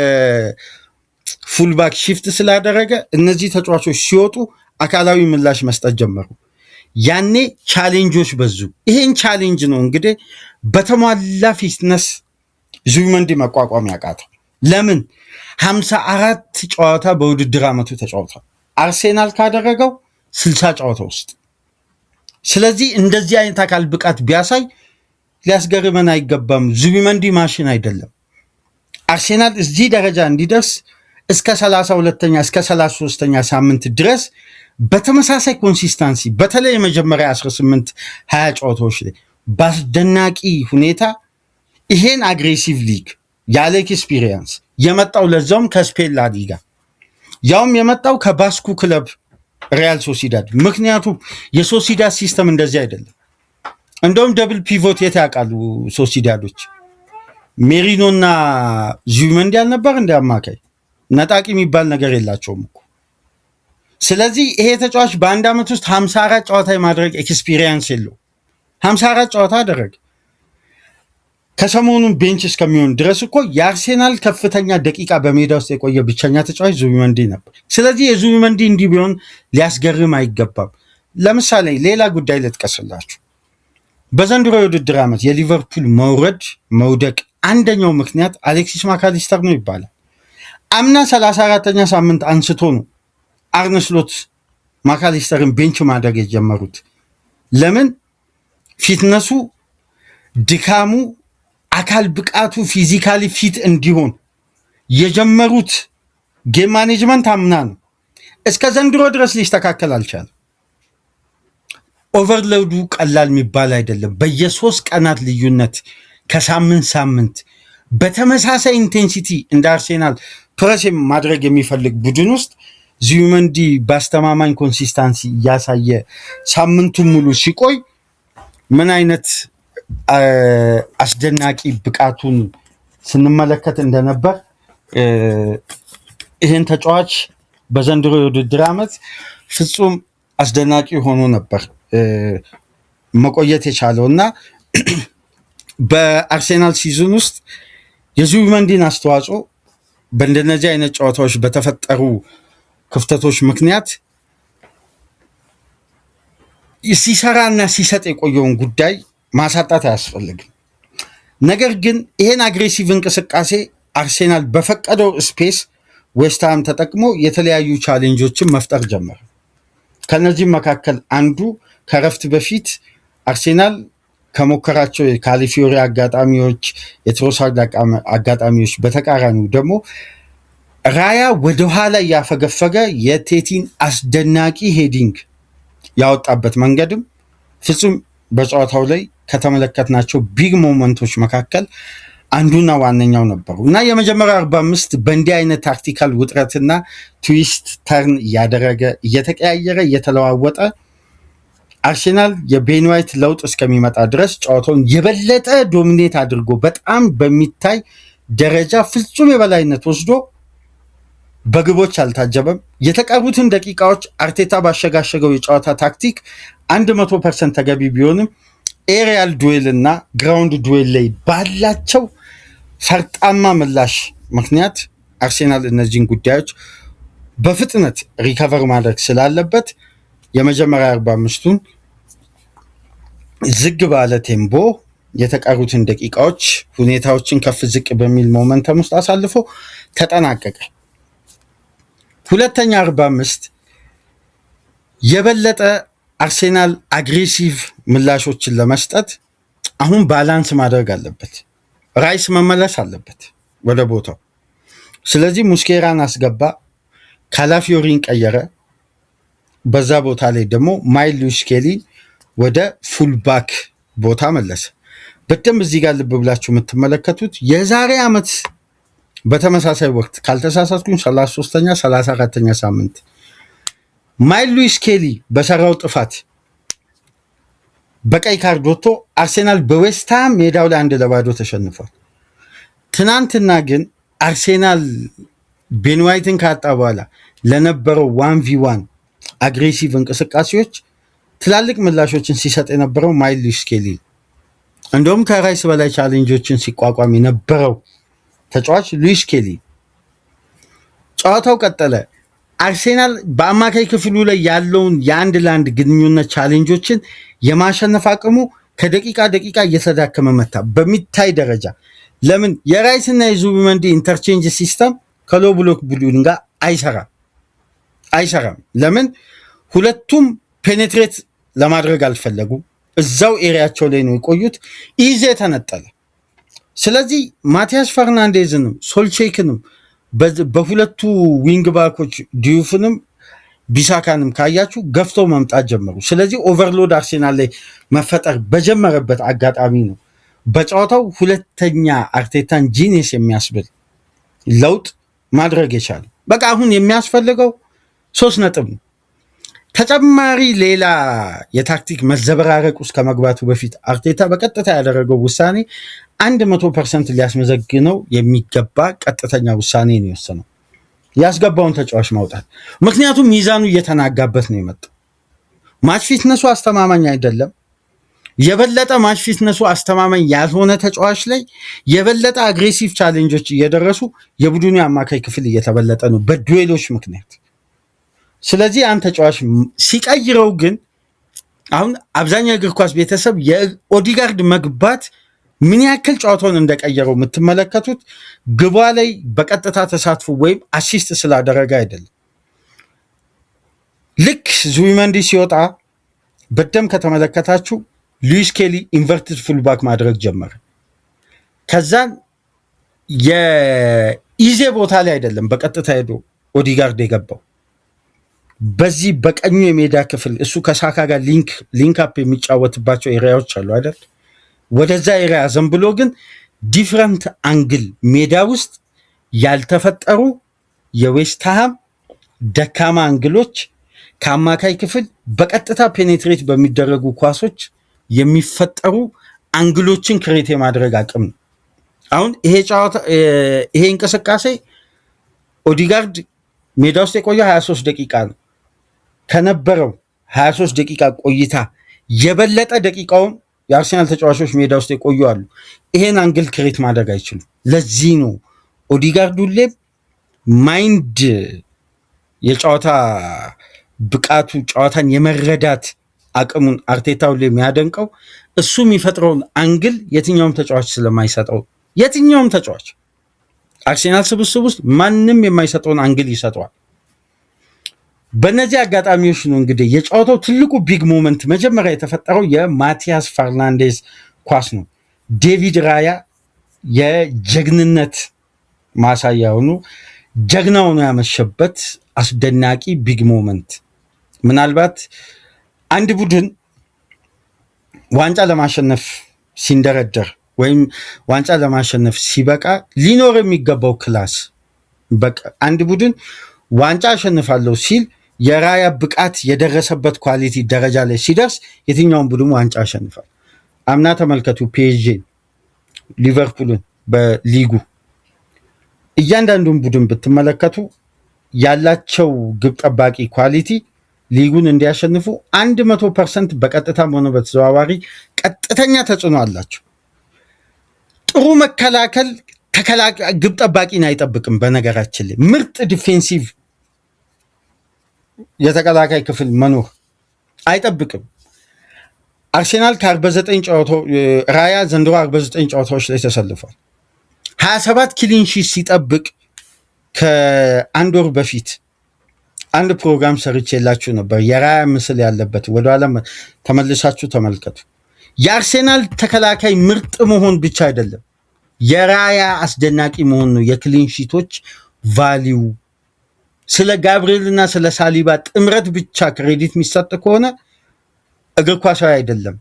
ፉልባክ ሺፍት ስላደረገ እነዚህ ተጫዋቾች ሲወጡ አካላዊ ምላሽ መስጠት ጀመሩ። ያኔ ቻሌንጆች በዙ። ይሄን ቻሌንጅ ነው እንግዲህ በተሟላ ፊትነስ ዙቢመንዲ መቋቋም ያቃተው። ለምን? 54 ጨዋታ በውድድር ዓመቱ ተጫውቷል አርሴናል ካደረገው 60 ጨዋታ ውስጥ። ስለዚህ እንደዚህ አይነት አካል ብቃት ቢያሳይ ሊያስገርመን አይገባም። ዙቢመንዲ ማሽን አይደለም። አርሴናል እዚህ ደረጃ እንዲደርስ እስከ 32ኛ እስከ 33ኛ ሳምንት ድረስ በተመሳሳይ ኮንሲስታንሲ በተለይ የመጀመሪያ 18-20 ጨዋታዎች ላይ በአስደናቂ ሁኔታ ይሄን አግሬሲቭ ሊግ ያለ ኤክስፒሪየንስ የመጣው ለዛውም ከስፔን ላሊጋ ያውም የመጣው ከባስኩ ክለብ ሪያል ሶሲዳድ። ምክንያቱም የሶሲዳድ ሲስተም እንደዚህ አይደለም። እንደውም ደብል ፒቮት የት ያውቃሉ ሶሲዳዶች? ሜሪኖና ዙቢመንዲ አልነበር እንደ አማካይ? ነጣቂ የሚባል ነገር የላቸውም እኮ። ስለዚህ ይሄ ተጫዋች በአንድ ዓመት ውስጥ 54 ጨዋታ የማድረግ ኤክስፒሪየንስ የለው። 54 ጨዋታ አደረገ። ከሰሞኑን ቤንች እስከሚሆን ድረስ እኮ የአርሴናል ከፍተኛ ደቂቃ በሜዳ ውስጥ የቆየ ብቸኛ ተጫዋች ዙቢመንዲ ነበር። ስለዚህ የዙቢመንዲ እንዲህ ቢሆን ሊያስገርም አይገባም። ለምሳሌ ሌላ ጉዳይ ልጥቀስላችሁ። በዘንድሮ የውድድር ዓመት የሊቨርፑል መውደቅ አንደኛው ምክንያት አሌክሲስ ማካሊስተር ነው ይባላል። አምና 34ኛ ሳምንት አንስቶ ነው አርነ ስሎት ማካሊስተርን ቤንች ማድረግ የጀመሩት። ለምን? ፊትነሱ፣ ድካሙ፣ አካል ብቃቱ ፊዚካሊ ፊት እንዲሆን የጀመሩት ጌም ማኔጅመንት አምና ነው። እስከ ዘንድሮ ድረስ ሊስተካከል አልቻለም። ኦቨርሎዱ ቀላል የሚባል አይደለም። በየ3 ቀናት ልዩነት ከሳምንት ሳምንት በተመሳሳይ ኢንቴንሲቲ እንደ አርሴናል ፕረስ ማድረግ የሚፈልግ ቡድን ውስጥ ዙቢመንዲ በአስተማማኝ ኮንሲስታንሲ እያሳየ ሳምንቱን ሙሉ ሲቆይ ምን አይነት አስደናቂ ብቃቱን ስንመለከት እንደነበር ይህን ተጫዋች በዘንድሮ የውድድር ዓመት ፍጹም አስደናቂ ሆኖ ነበር መቆየት የቻለው እና በአርሴናል ሲዝን ውስጥ የዙቢመንዲን አስተዋጽኦ በእንደነዚህ አይነት ጨዋታዎች በተፈጠሩ ክፍተቶች ምክንያት ሲሰራና ሲሰጥ የቆየውን ጉዳይ ማሳጣት አያስፈልግም። ነገር ግን ይሄን አግሬሲቭ እንቅስቃሴ አርሴናል በፈቀደው ስፔስ ዌስትሃም ተጠቅሞ የተለያዩ ቻሌንጆችን መፍጠር ጀመረ። ከነዚህም መካከል አንዱ ከረፍት በፊት አርሴናል ከሞከራቸው የካሊፊዮሪ አጋጣሚዎች፣ የትሮሳርድ አጋጣሚዎች በተቃራኒው ደግሞ ራያ ወደኋላ እያፈገፈገ የቴቲን አስደናቂ ሄዲንግ ያወጣበት መንገድም ፍጹም በጨዋታው ላይ ከተመለከትናቸው ቢግ ሞመንቶች መካከል አንዱና ዋነኛው ነበሩ እና የመጀመሪያ 45 በእንዲህ አይነት ታክቲካል ውጥረትና ትዊስት ተርን እያደረገ እየተቀያየረ እየተለዋወጠ አርሴናል የቤን ዋይት ለውጥ እስከሚመጣ ድረስ ጨዋታውን የበለጠ ዶሚኔት አድርጎ በጣም በሚታይ ደረጃ ፍጹም የበላይነት ወስዶ በግቦች አልታጀበም። የተቀሩትን ደቂቃዎች አርቴታ ባሸጋሸገው የጨዋታ ታክቲክ 100% ተገቢ ቢሆንም ኤሪያል ዱዌል እና ግራውንድ ዱዌል ላይ ባላቸው ፈርጣማ ምላሽ ምክንያት አርሴናል እነዚህን ጉዳዮች በፍጥነት ሪከቨር ማድረግ ስላለበት የመጀመሪያ 45ቱን ዝግ ባለ ቴምቦ የተቀሩትን ደቂቃዎች ሁኔታዎችን ከፍ ዝቅ በሚል ሞመንተም ውስጥ አሳልፎ ተጠናቀቀ። ሁለተኛ 45 የበለጠ አርሴናል አግሬሲቭ ምላሾችን ለመስጠት አሁን ባላንስ ማድረግ አለበት። ራይስ መመለስ አለበት ወደ ቦታው። ስለዚህ ሙስኬራን አስገባ፣ ካላፊዮሪን ቀየረ። በዛ ቦታ ላይ ደግሞ ማይል ሉዊስ ስኬሊ ወደ ፉልባክ ቦታ መለሰ። በደንብ እዚህ ጋር ልብ ብላችሁ የምትመለከቱት የዛሬ ዓመት በተመሳሳይ ወቅት ካልተሳሳትኩኝ 33ኛ 34ኛ ሳምንት ማይል ሉዊስ ስኬሊ በሰራው ጥፋት በቀይ ካርድ ወጥቶ አርሴናል በዌስትሃም ሜዳው ላይ 1-0 ተሸንፏል። ትናንትና ግን አርሴናል ቤን ዋይትን ካጣ በኋላ ለነበረው 1v1 አግሬሲቭ እንቅስቃሴዎች ትላልቅ ምላሾችን ሲሰጥ የነበረው ማይል ሉዊስ ስኬሊ፣ እንደውም ከራይስ በላይ ቻሌንጆችን ሲቋቋም የነበረው ተጫዋች ሉዊስ ስኬሊ። ጨዋታው ቀጠለ። አርሴናል በአማካይ ክፍሉ ላይ ያለውን የአንድ ለአንድ ግንኙነት ቻሌንጆችን የማሸነፍ አቅሙ ከደቂቃ ደቂቃ እየተዳከመ መታ በሚታይ ደረጃ። ለምን የራይስና የዙቢመንዲ ኢንተርቼንጅ ሲስተም ከሎ ብሎክ ቡድን ጋር አይሰራም። ለምን ሁለቱም ፔኔትሬት ለማድረግ አልፈለጉም። እዛው ኤሪያቸው ላይ ነው የቆዩት። ኢዜ ተነጠለ። ስለዚህ ማቲያስ ፈርናንዴዝንም ሶልቼክንም በሁለቱ ዊንግ ባኮች ዲዩፍንም ቢሳካንም ካያችሁ ገፍተው መምጣት ጀመሩ። ስለዚህ ኦቨርሎድ አርሴናል ላይ መፈጠር በጀመረበት አጋጣሚ ነው በጨዋታው ሁለተኛ አርቴታን ጂኒየስ የሚያስብል ለውጥ ማድረግ የቻለ። በቃ አሁን የሚያስፈልገው 3 ነጥብ ነው። ተጨማሪ ሌላ የታክቲክ መዘበራረቅ ውስጥ ከመግባቱ በፊት አርቴታ በቀጥታ ያደረገው ውሳኔ 100% ሊያስመዘግነው የሚገባ ቀጥተኛ ውሳኔ ነው የወሰነው፣ ያስገባውን ተጫዋች ማውጣት። ምክንያቱም ሚዛኑ እየተናጋበት ነው የመጣው። ማች ፊትነሱ አስተማማኝ አይደለም። የበለጠ ማች ፊትነሱ አስተማማኝ ያልሆነ ተጫዋች ላይ የበለጠ አግሬሲቭ ቻሌንጆች እየደረሱ የቡድኑ አማካይ ክፍል እየተበለጠ ነው በዱዌሎች ምክንያት። ስለዚህ አንድ ተጫዋች ሲቀይረው ግን አሁን አብዛኛው የእግር ኳስ ቤተሰብ የኦዲጋርድ መግባት ምን ያክል ጨዋታውን እንደቀየረው የምትመለከቱት ግቧ ላይ በቀጥታ ተሳትፎ ወይም አሲስት ስላደረገ አይደለም። ልክ ዙቢመንዲ ሲወጣ በደም ከተመለከታችሁ ሉዊስ ስኬሊ ኢንቨርትድ ፉልባክ ማድረግ ጀመረ። ከዛን የኢዜ ቦታ ላይ አይደለም በቀጥታ ሄዶ ኦዲጋርድ የገባው በዚህ በቀኙ የሜዳ ክፍል እሱ ከሳካ ጋር ሊንክ አፕ የሚጫወትባቸው ኤሪያዎች አሉ አይደል? ወደዛ ኤሪያ ዘንብሎ ግን ዲፍረንት አንግል ሜዳ ውስጥ ያልተፈጠሩ የዌስትሃም ደካማ አንግሎች ከአማካይ ክፍል በቀጥታ ፔኔትሬት በሚደረጉ ኳሶች የሚፈጠሩ አንግሎችን ክሬት የማድረግ አቅም ነው። አሁን ይሄ እንቅስቃሴ ኦዲጋርድ ሜዳ ውስጥ የቆየው 23 ደቂቃ ነው። ከነበረው 23 ደቂቃ ቆይታ የበለጠ ደቂቃውን የአርሴናል ተጫዋቾች ሜዳ ውስጥ የቆዩ አሉ። ይሄን አንግል ክሬት ማድረግ አይችሉም። ለዚህ ነው ኦዲጋርድ ሁሌም ማይንድ የጨዋታ ብቃቱ ጨዋታን የመረዳት አቅሙን አርቴታ ሁሌ የሚያደንቀው እሱ የሚፈጥረውን አንግል የትኛውም ተጫዋች ስለማይሰጠው። የትኛውም ተጫዋች አርሴናል ስብስብ ውስጥ ማንም የማይሰጠውን አንግል ይሰጠዋል። በእነዚህ አጋጣሚዎች ነው እንግዲህ የጨዋታው ትልቁ ቢግ ሞመንት መጀመሪያ የተፈጠረው የማቲያስ ፈርናንዴዝ ኳስ ነው። ዴቪድ ራያ የጀግንነት ማሳያ ሆኖ ጀግና ሆኖ ያመሸበት አስደናቂ ቢግ ሞመንት። ምናልባት አንድ ቡድን ዋንጫ ለማሸነፍ ሲንደረደር ወይም ዋንጫ ለማሸነፍ ሲበቃ ሊኖር የሚገባው ክላስ፣ በቃ አንድ ቡድን ዋንጫ አሸንፋለሁ ሲል የራያ ብቃት የደረሰበት ኳሊቲ ደረጃ ላይ ሲደርስ የትኛውን ቡድን ዋንጫ ያሸንፋል። አምና ተመልከቱ ፒኤስጂን፣ ሊቨርፑልን በሊጉ እያንዳንዱን ቡድን ብትመለከቱ ያላቸው ግብ ጠባቂ ኳሊቲ ሊጉን እንዲያሸንፉ 100% በቀጥታም ሆነ በተዘዋዋሪ ቀጥተኛ ተጽዕኖ አላቸው። ጥሩ መከላከል ግብ ጠባቂን አይጠብቅም። በነገራችን ላይ ምርጥ ዲፌንሲቭ የተከላካይ ክፍል መኖር አይጠብቅም። አርሴናል ከ49 ጨዋታው ራያ ዘንድሮ 49 ጨዋታዎች ላይ ተሰልፏል። 27 ክሊን ሺት ሲጠብቅ ከአንድ ወር በፊት አንድ ፕሮግራም ሰርቼላችሁ ነበር። የራያ ምስል ያለበት ወደኋላ ተመልሳችሁ ተመልከቱ። የአርሴናል ተከላካይ ምርጥ መሆን ብቻ አይደለም፣ የራያ አስደናቂ መሆን ነው የክሊን ሺቶች ቫሊዩ። ስለ ጋብርኤልና ስለ ሳሊባ ጥምረት ብቻ ክሬዲት የሚሰጥ ከሆነ እግር ኳሳዊ አይደለም።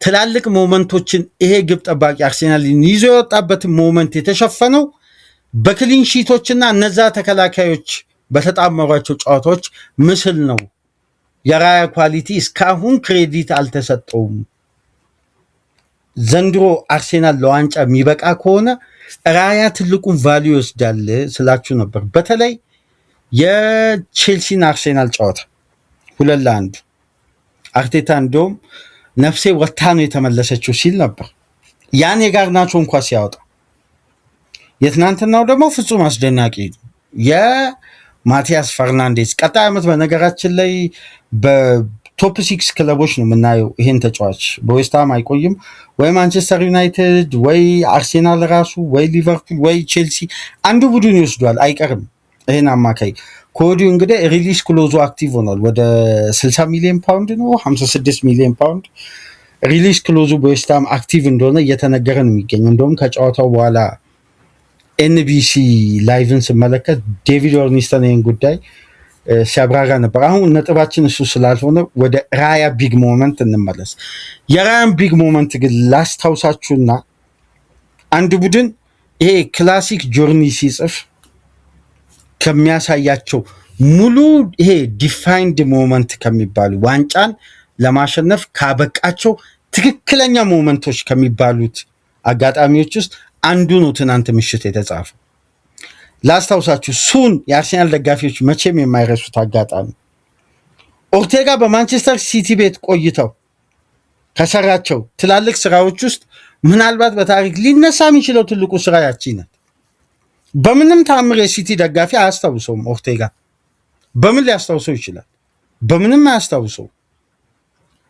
ትላልቅ ሞመንቶችን ይሄ ግብ ጠባቂ አርሴናልን ይዞ የወጣበትን ሞመንት የተሸፈነው በክሊን ሺቶችና እነዛ ተከላካዮች በተጣመሯቸው ጨዋታዎች ምስል ነው። የራያ ኳሊቲ እስካሁን ክሬዲት አልተሰጠውም። ዘንድሮ አርሴናል ለዋንጫ የሚበቃ ከሆነ ራያ ትልቁን ቫልዩ ይወስዳል ስላችሁ ነበር። በተለይ የቼልሲና አርሴናል ጨዋታ 2-1 አርቴታ እንደውም ነፍሴ ወታ ነው የተመለሰችው ሲል ነበር። ያን የጋርናቾ እንኳ ሲያወጣ፣ የትናንትናው ደግሞ ፍጹም አስደናቂ የማቲያስ ፈርናንዴዝ ቀጣይ ዓመት በነገራችን ላይ በቶፕ 6 ክለቦች ነው የምናየው ይሄን ተጫዋች። በዌስትሃም አይቆይም፣ ወይ ማንቸስተር ዩናይትድ ወይ አርሴናል ራሱ ወይ ሊቨርፑል ወይ ቼልሲ አንዱ ቡድን ይወስዷል አይቀርም። ይሄን አማካይ ከወዲሁ እንግዲህ ሪሊስ ክሎዙ አክቲቭ ሆኗል። ወደ 60 ሚሊዮን ፓውንድ ነው 56 ሚሊዮን ፓውንድ ሪሊስ ክሎዙ በዌስትሃም አክቲቭ እንደሆነ እየተነገረ ነው የሚገኘው። እንደውም ከጨዋታው በኋላ ኤንቢሲ ላይቭን ስመለከት ዴቪድ ኦርኒስተን ይህን ጉዳይ ሲያብራራ ነበር። አሁን ነጥባችን እሱ ስላልሆነ ወደ ራያ ቢግ ሞመንት እንመለስ። የራያን ቢግ ሞመንት ግን ላስታውሳችሁና አንድ ቡድን ይሄ ክላሲክ ጆርኒ ሲጽፍ ከሚያሳያቸው ሙሉ ይሄ ዲፋይንድ ሞመንት ከሚባሉ ዋንጫን ለማሸነፍ ካበቃቸው ትክክለኛ ሞመንቶች ከሚባሉት አጋጣሚዎች ውስጥ አንዱ ነው ትናንት ምሽት የተጻፈው። ላስታውሳችሁ፣ ሱን የአርሴናል ደጋፊዎች መቼም የማይረሱት አጋጣሚ ኦርቴጋ በማንቸስተር ሲቲ ቤት ቆይተው ከሰራቸው ትላልቅ ስራዎች ውስጥ ምናልባት በታሪክ ሊነሳ የሚችለው ትልቁ ስራ ያቺ ናት። በምንም ተአምር የሲቲ ደጋፊ አያስታውሰውም። ኦርቴጋ በምን ሊያስታውሰው ይችላል? በምንም አያስታውሰው።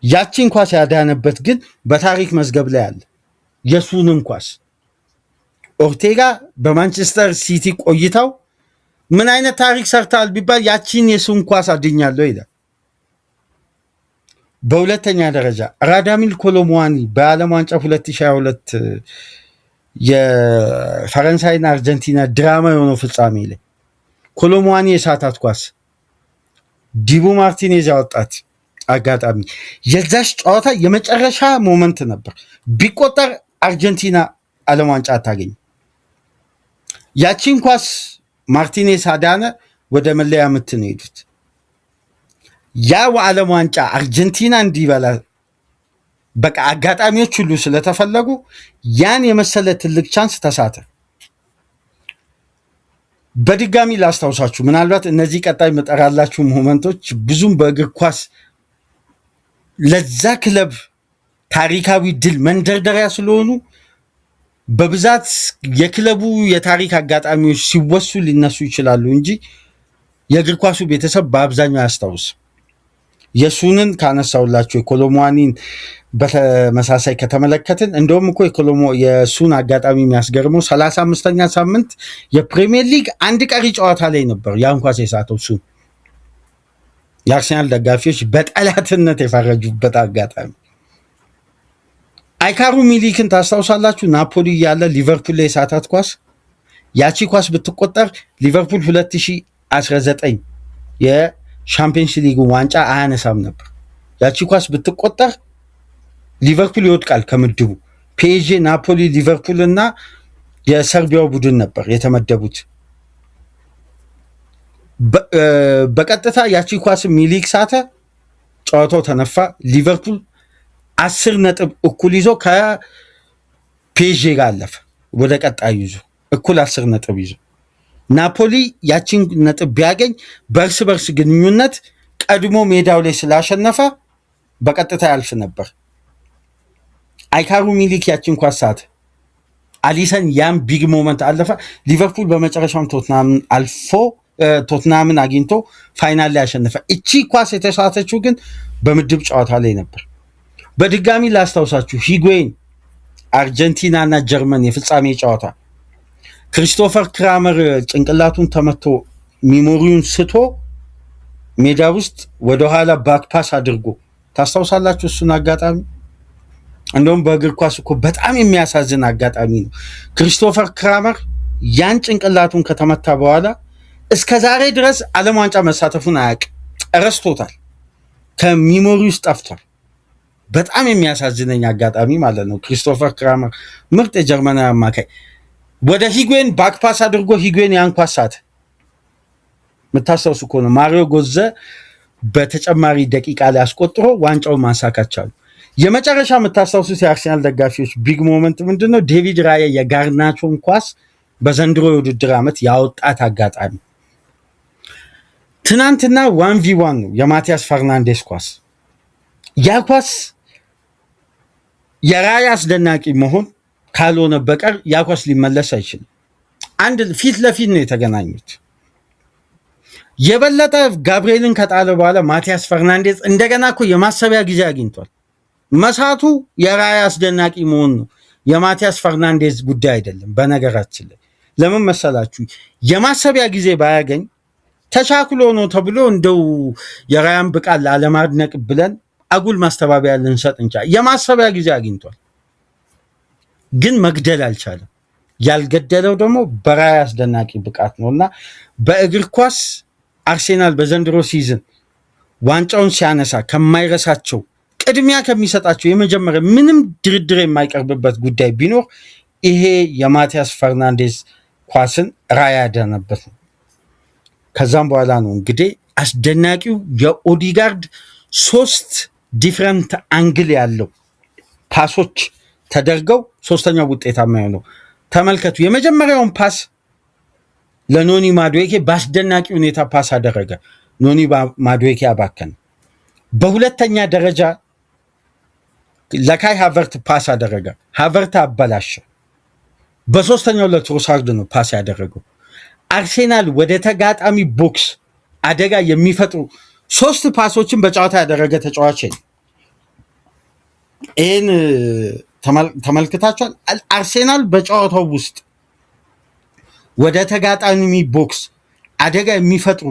ያቺን ኳስ ያዳነበት ግን በታሪክ መዝገብ ላይ አለ። የሱንን ኳስ ኦርቴጋ በማንቸስተር ሲቲ ቆይታው ምን አይነት ታሪክ ሰርታል ቢባል ያቺን የሱን ኳስ አድኛለሁ ይላል። በሁለተኛ ደረጃ ራዳሚል ኮሎሙዋኒ በዓለም ዋንጫ 2022 የፈረንሳይና አርጀንቲና ድራማ የሆነው ፍጻሜ ላይ ኮሎሙዋኒ የሳታት ኳስ ዲቡ ማርቲኔዝ ያወጣት አጋጣሚ የዛሽ ጨዋታ የመጨረሻ ሞመንት ነበር። ቢቆጠር አርጀንቲና ዓለም ዋንጫ አታገኝ። ያቺን ኳስ ማርቲኔዝ አዳነ፣ ወደ መለያ ምት ነው ሄዱት። ያ ዓለም ዋንጫ አርጀንቲና እንዲበላ በቃ አጋጣሚዎች ሁሉ ስለተፈለጉ ያን የመሰለ ትልቅ ቻንስ ተሳተ። በድጋሚ ላስታውሳችሁ፣ ምናልባት እነዚህ ቀጣይ መጠራላችሁ ሞመንቶች ብዙም በእግር ኳስ ለዛ ክለብ ታሪካዊ ድል መንደርደሪያ ስለሆኑ በብዛት የክለቡ የታሪክ አጋጣሚዎች ሲወሱ ሊነሱ ይችላሉ እንጂ የእግር ኳሱ ቤተሰብ በአብዛኛው አያስታውስም። የሱንን ካነሳውላችሁ የኮሎሙዋኒን በተመሳሳይ ከተመለከትን እንደውም እኮ የሱን አጋጣሚ የሚያስገርመው 35ኛ ሳምንት የፕሪሚየር ሊግ አንድ ቀሪ ጨዋታ ላይ ነበር ያን ኳስ የሳተው ሱን። የአርሴናል ደጋፊዎች በጠላትነት የፈረጁበት አጋጣሚ። አይካሩ ሚሊክን ታስታውሳላችሁ? ናፖሊ ያለ ሊቨርፑል ላይ የሳታት ኳስ። ያቺ ኳስ ብትቆጠር ሊቨርፑል 2019 የሻምፒየንስ ሊግ ዋንጫ አያነሳም ነበር። ያቺ ኳስ ብትቆጠር ሊቨርፑል ይወድቃል ከምድቡ። ፒኤስጂ፣ ናፖሊ፣ ሊቨርፑል እና የሰርቢያው ቡድን ነበር የተመደቡት። በቀጥታ ያቺ ኳስ ሚሊክ ሳተ፣ ጨዋታው ተነፋ። ሊቨርፑል 10 ነጥብ እኩል ይዞ ከፒኤስጂ ጋር አለፈ ወደ ቀጣዩ ይዞ እኩል 10 ነጥብ ይዞ። ናፖሊ ያቺን ነጥብ ቢያገኝ በእርስ በርስ ግንኙነት ቀድሞ ሜዳው ላይ ስላሸነፈ በቀጥታ ያልፍ ነበር። አይካሩ ሚሊክ ያቺን ኳስ ሳተ። አሊሰን ያን ቢግ ሞመንት አለፈ። ሊቨርፑል በመጨረሻም ቶትናምን አግኝቶ ፋይናል ላይ ያሸነፈ። እቺ ኳስ የተሳተችው ግን በምድብ ጨዋታ ላይ ነበር። በድጋሚ ላስታውሳችሁ፣ ሂጉዌን አርጀንቲና እና ጀርመን የፍጻሜ ጨዋታ ክሪስቶፈር ክራመር ጭንቅላቱን ተመቶ ሚሞሪውን ስቶ ሜዳ ውስጥ ወደ ኋላ ባክፓስ አድርጎ ታስታውሳላችሁ እሱን አጋጣሚ። እንደውም በእግር ኳስ እኮ በጣም የሚያሳዝን አጋጣሚ ነው። ክሪስቶፈር ክራመር ያን ጭንቅላቱን ከተመታ በኋላ እስከ ዛሬ ድረስ ዓለም ዋንጫ መሳተፉን አያውቅም፣ ረስቶታል፣ ከሚሞሪ ውስጥ ጠፍቷል። በጣም የሚያሳዝነኝ አጋጣሚ ማለት ነው። ክሪስቶፈር ክራመር ምርጥ የጀርመናዊ አማካይ ወደ ሂጉዌን ባክፓስ አድርጎ ሂጉዌን ያን ኳስ ሳተ። የምታስታውሱ ከሆነ ማሪዮ ጎዘ በተጨማሪ ደቂቃ ላይ አስቆጥሮ ዋንጫውን ማሳካት ቻሉ። የመጨረሻ የምታስታውሱት የአርሰናል ደጋፊዎች ቢግ ሞመንት ምንድነው? ዴቪድ ራያ የጋርናቾን ኳስ በዘንድሮ የውድድር ዓመት ያወጣት አጋጣሚ። ትናንትና 1v1 ነው የማቲያስ ፈርናንዴስ ኳስ። ያ ኳስ የራያ አስደናቂ መሆን ካልሆነ በቀር ያ ኳስ ሊመለስ አይችልም። አንድ ፊት ለፊት ነው የተገናኙት። የበለጠ ጋብርኤልን ከጣለ በኋላ ማቲያስ ፈርናንዴዝ እንደገና እኮ የማሰቢያ ጊዜ አግኝቷል። መሳቱ የራያ አስደናቂ መሆን ነው፣ የማቲያስ ፈርናንዴዝ ጉዳይ አይደለም። በነገራችን ላይ ለምን መሰላችሁ? የማሰቢያ ጊዜ ባያገኝ ተቻክሎ ነው ተብሎ እንደው የራያን ብቃት ላለማድነቅ ብለን አጉል ማስተባበያ ልንሰጥ እንችላለን። የማሰቢያ ጊዜ አግኝቷል፣ ግን መግደል አልቻለም። ያልገደለው ደግሞ በራያ አስደናቂ ብቃት ነውና በእግር ኳስ አርሴናል በዘንድሮ ሲዝን ዋንጫውን ሲያነሳ ከማይረሳቸው ቅድሚያ ከሚሰጣቸው የመጀመሪያ ምንም ድርድር የማይቀርብበት ጉዳይ ቢኖር ይሄ የማቲያስ ፈርናንዴዝ ኳስን ራያ ያዳነበት ነው። ከዛም በኋላ ነው እንግዲህ አስደናቂው የኦዲጋርድ 3 ዲፍረንት አንግል ያለው ፓሶች ተደርገው ሶስተኛው ውጤታማ ነው። ተመልከቱ። የመጀመሪያውን ፓስ ለኖኒ ማዱዌኬ በአስደናቂ ሁኔታ ፓስ አደረገ። ኖኒ ማዱዌኬ አባከነ። በሁለተኛ ደረጃ ለካይ ሃቨርት ፓስ አደረገ። ሃቨርት አበላሸ። በሶስተኛው ለትሮሳርድ ነው ፓስ ያደረገው። አርሴናል ወደ ተጋጣሚ ቦክስ አደጋ የሚፈጥሩ 3 ፓሶችን በጨዋታ ያደረገ ተጫዋች ነው። ይህን ተመልክታችኋል። አርሴናል በጨዋታው ውስጥ ወደ ተጋጣሚ ቦክስ አደጋ የሚፈጥሩ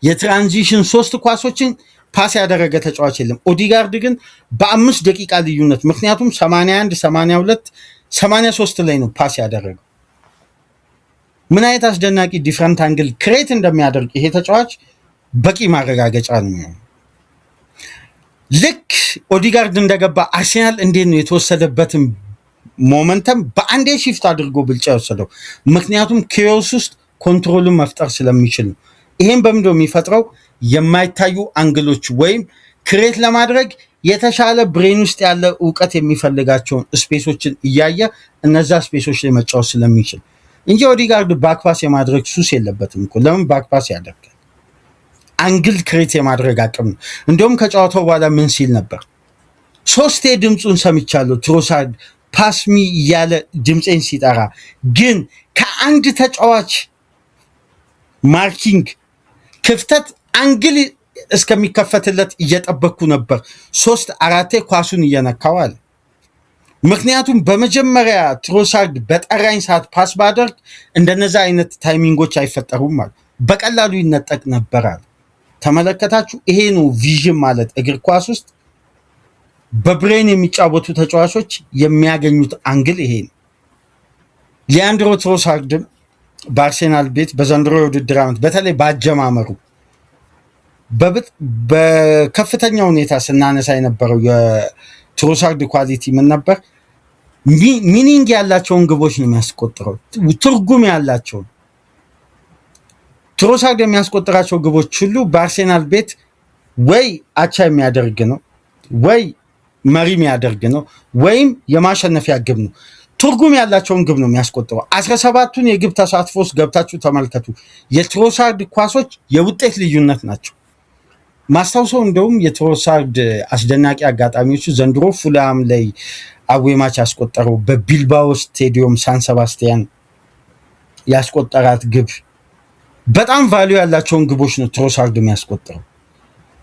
የትራንዚሽን 3 ኳሶችን ፓስ ያደረገ ተጫዋች የለም። ኦዲጋርድ ግን በ5 ደቂቃ ልዩነት፣ ምክንያቱም 81፣ 82፣ 83 ላይ ነው ፓስ ያደረገው። ምን አይነት አስደናቂ ዲፍረንት አንግል ክሬት እንደሚያደርግ ይሄ ተጫዋች በቂ ማረጋገጫ ነው። ልክ ኦዲጋርድ እንደገባ አርሴናል እንዴት ነው የተወሰደበትን ሞመንተም በአንዴ ሺፍት አድርጎ ብልጫ የወሰደው? ምክንያቱም ኪዮስ ውስጥ ኮንትሮልን መፍጠር ስለሚችል ነው። ይሄን በምንድነው የሚፈጥረው? የማይታዩ አንግሎች ወይም ክሬት ለማድረግ የተሻለ ብሬን ውስጥ ያለ እውቀት የሚፈልጋቸውን ስፔሶችን እያየ እነዛ ስፔሶች ላይ መጫወት ስለሚችል እንጂ ኦዲጋርድ ባክፓስ የማድረግ ሱስ የለበትም እኮ። ለምን ባክፓስ ያደርጋል? አንግል ክሬት የማድረግ አቅም ነው። እንደውም ከጨዋታው በኋላ ምን ሲል ነበር? 3 ድምፁን ሰምቻለሁ ትሮሳርድ ፓስሚ እያለ ድምፄን ሲጠራ፣ ግን ከአንድ ተጫዋች ማርኪንግ ክፍተት አንግል እስከሚከፈትለት እየጠበቅኩ ነበር 3-4 ኳሱን እየነካው አለ። ምክንያቱም በመጀመሪያ ትሮሳርድ በጠራኝ ሰዓት ፓስ ባደርግ እንደነዛ አይነት ታይሚንጎች አይፈጠሩም ማለት በቀላሉ ይነጠቅ ነበር አለ። ተመለከታችሁ? ይሄ ነው ቪዥን ማለት እግር ኳስ ውስጥ በብሬን የሚጫወቱ ተጫዋቾች የሚያገኙት አንግል ይሄ ነው። ሊያንድሮ ትሮሳርድም በአርሴናል ቤት በዘንድሮ የውድድር ዓመት በተለይ ባጀማመሩ በከፍተኛ ሁኔታ ስናነሳ የነበረው የትሮሳርድ ኳሊቲ ምን ነበር? ሚኒንግ ያላቸውን ግቦች ነው የሚያስቆጥረው፣ ትርጉም ያላቸውን። ትሮሳርድ የሚያስቆጥራቸው ግቦች ሁሉ በአርሴናል ቤት ወይ አቻ የሚያደርግ ነው፣ ወይ መሪ የሚያደርግ ነው፣ ወይም የማሸነፊያ ግብ ነው። ትርጉም ያላቸውን ግብ ነው የሚያስቆጥረው። 17ቱን የግብ ተሳትፎ ውስጥ ገብታችሁ ተመልከቱ። የትሮሳርድ ኳሶች የውጤት ልዩነት ናቸው። ማስታውሰው እንደውም የትሮሳርድ አስደናቂ አጋጣሚዎቹ ዘንድሮ ፉላም ላይ አዌማች ያስቆጠረው በቢልባኦ ስቴዲየም ሳን ሰባስቲያን ያስቆጠራት ግብ በጣም ቫልዩ ያላቸውን ግቦች ነው ትሮሳርድ የሚያስቆጥረው።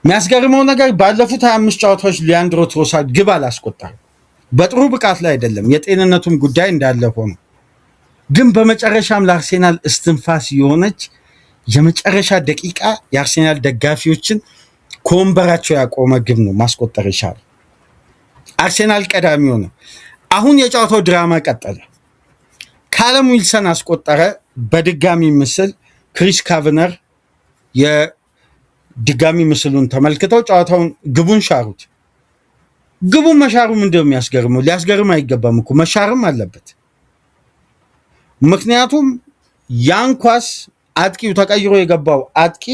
የሚያስገርመው ነገር ባለፉት 25 ጨዋታዎች ሊያንድሮ ትሮሳርድ ግብ አላስቆጠረም። በጥሩ ብቃት ላይ አይደለም፣ የጤንነቱም ጉዳይ እንዳለ ሆኖ፣ ግን በመጨረሻም ለአርሴናል እስትንፋስ የሆነች የመጨረሻ ደቂቃ የአርሴናል ደጋፊዎችን ከወንበራቸው ያቆመ ግብ ነው ማስቆጠር የቻለው። አርሴናል ቀዳሚ ሆነ። አሁን የጨዋታው ድራማ ቀጠለ። ካለም ዊልሰን አስቆጠረ። በድጋሚ ምስል ክሪስ ካቨነር የድጋሚ ምስሉን ተመልክተው ጨዋታውን ግቡን ሻሩት። ግቡን መሻሩ ምንድነው የሚያስገርመው? ሊያስገርም አይገባም እኮ መሻርም አለበት። ምክንያቱም ያን ኳስ አጥቂው ተቀይሮ የገባው አጥቂ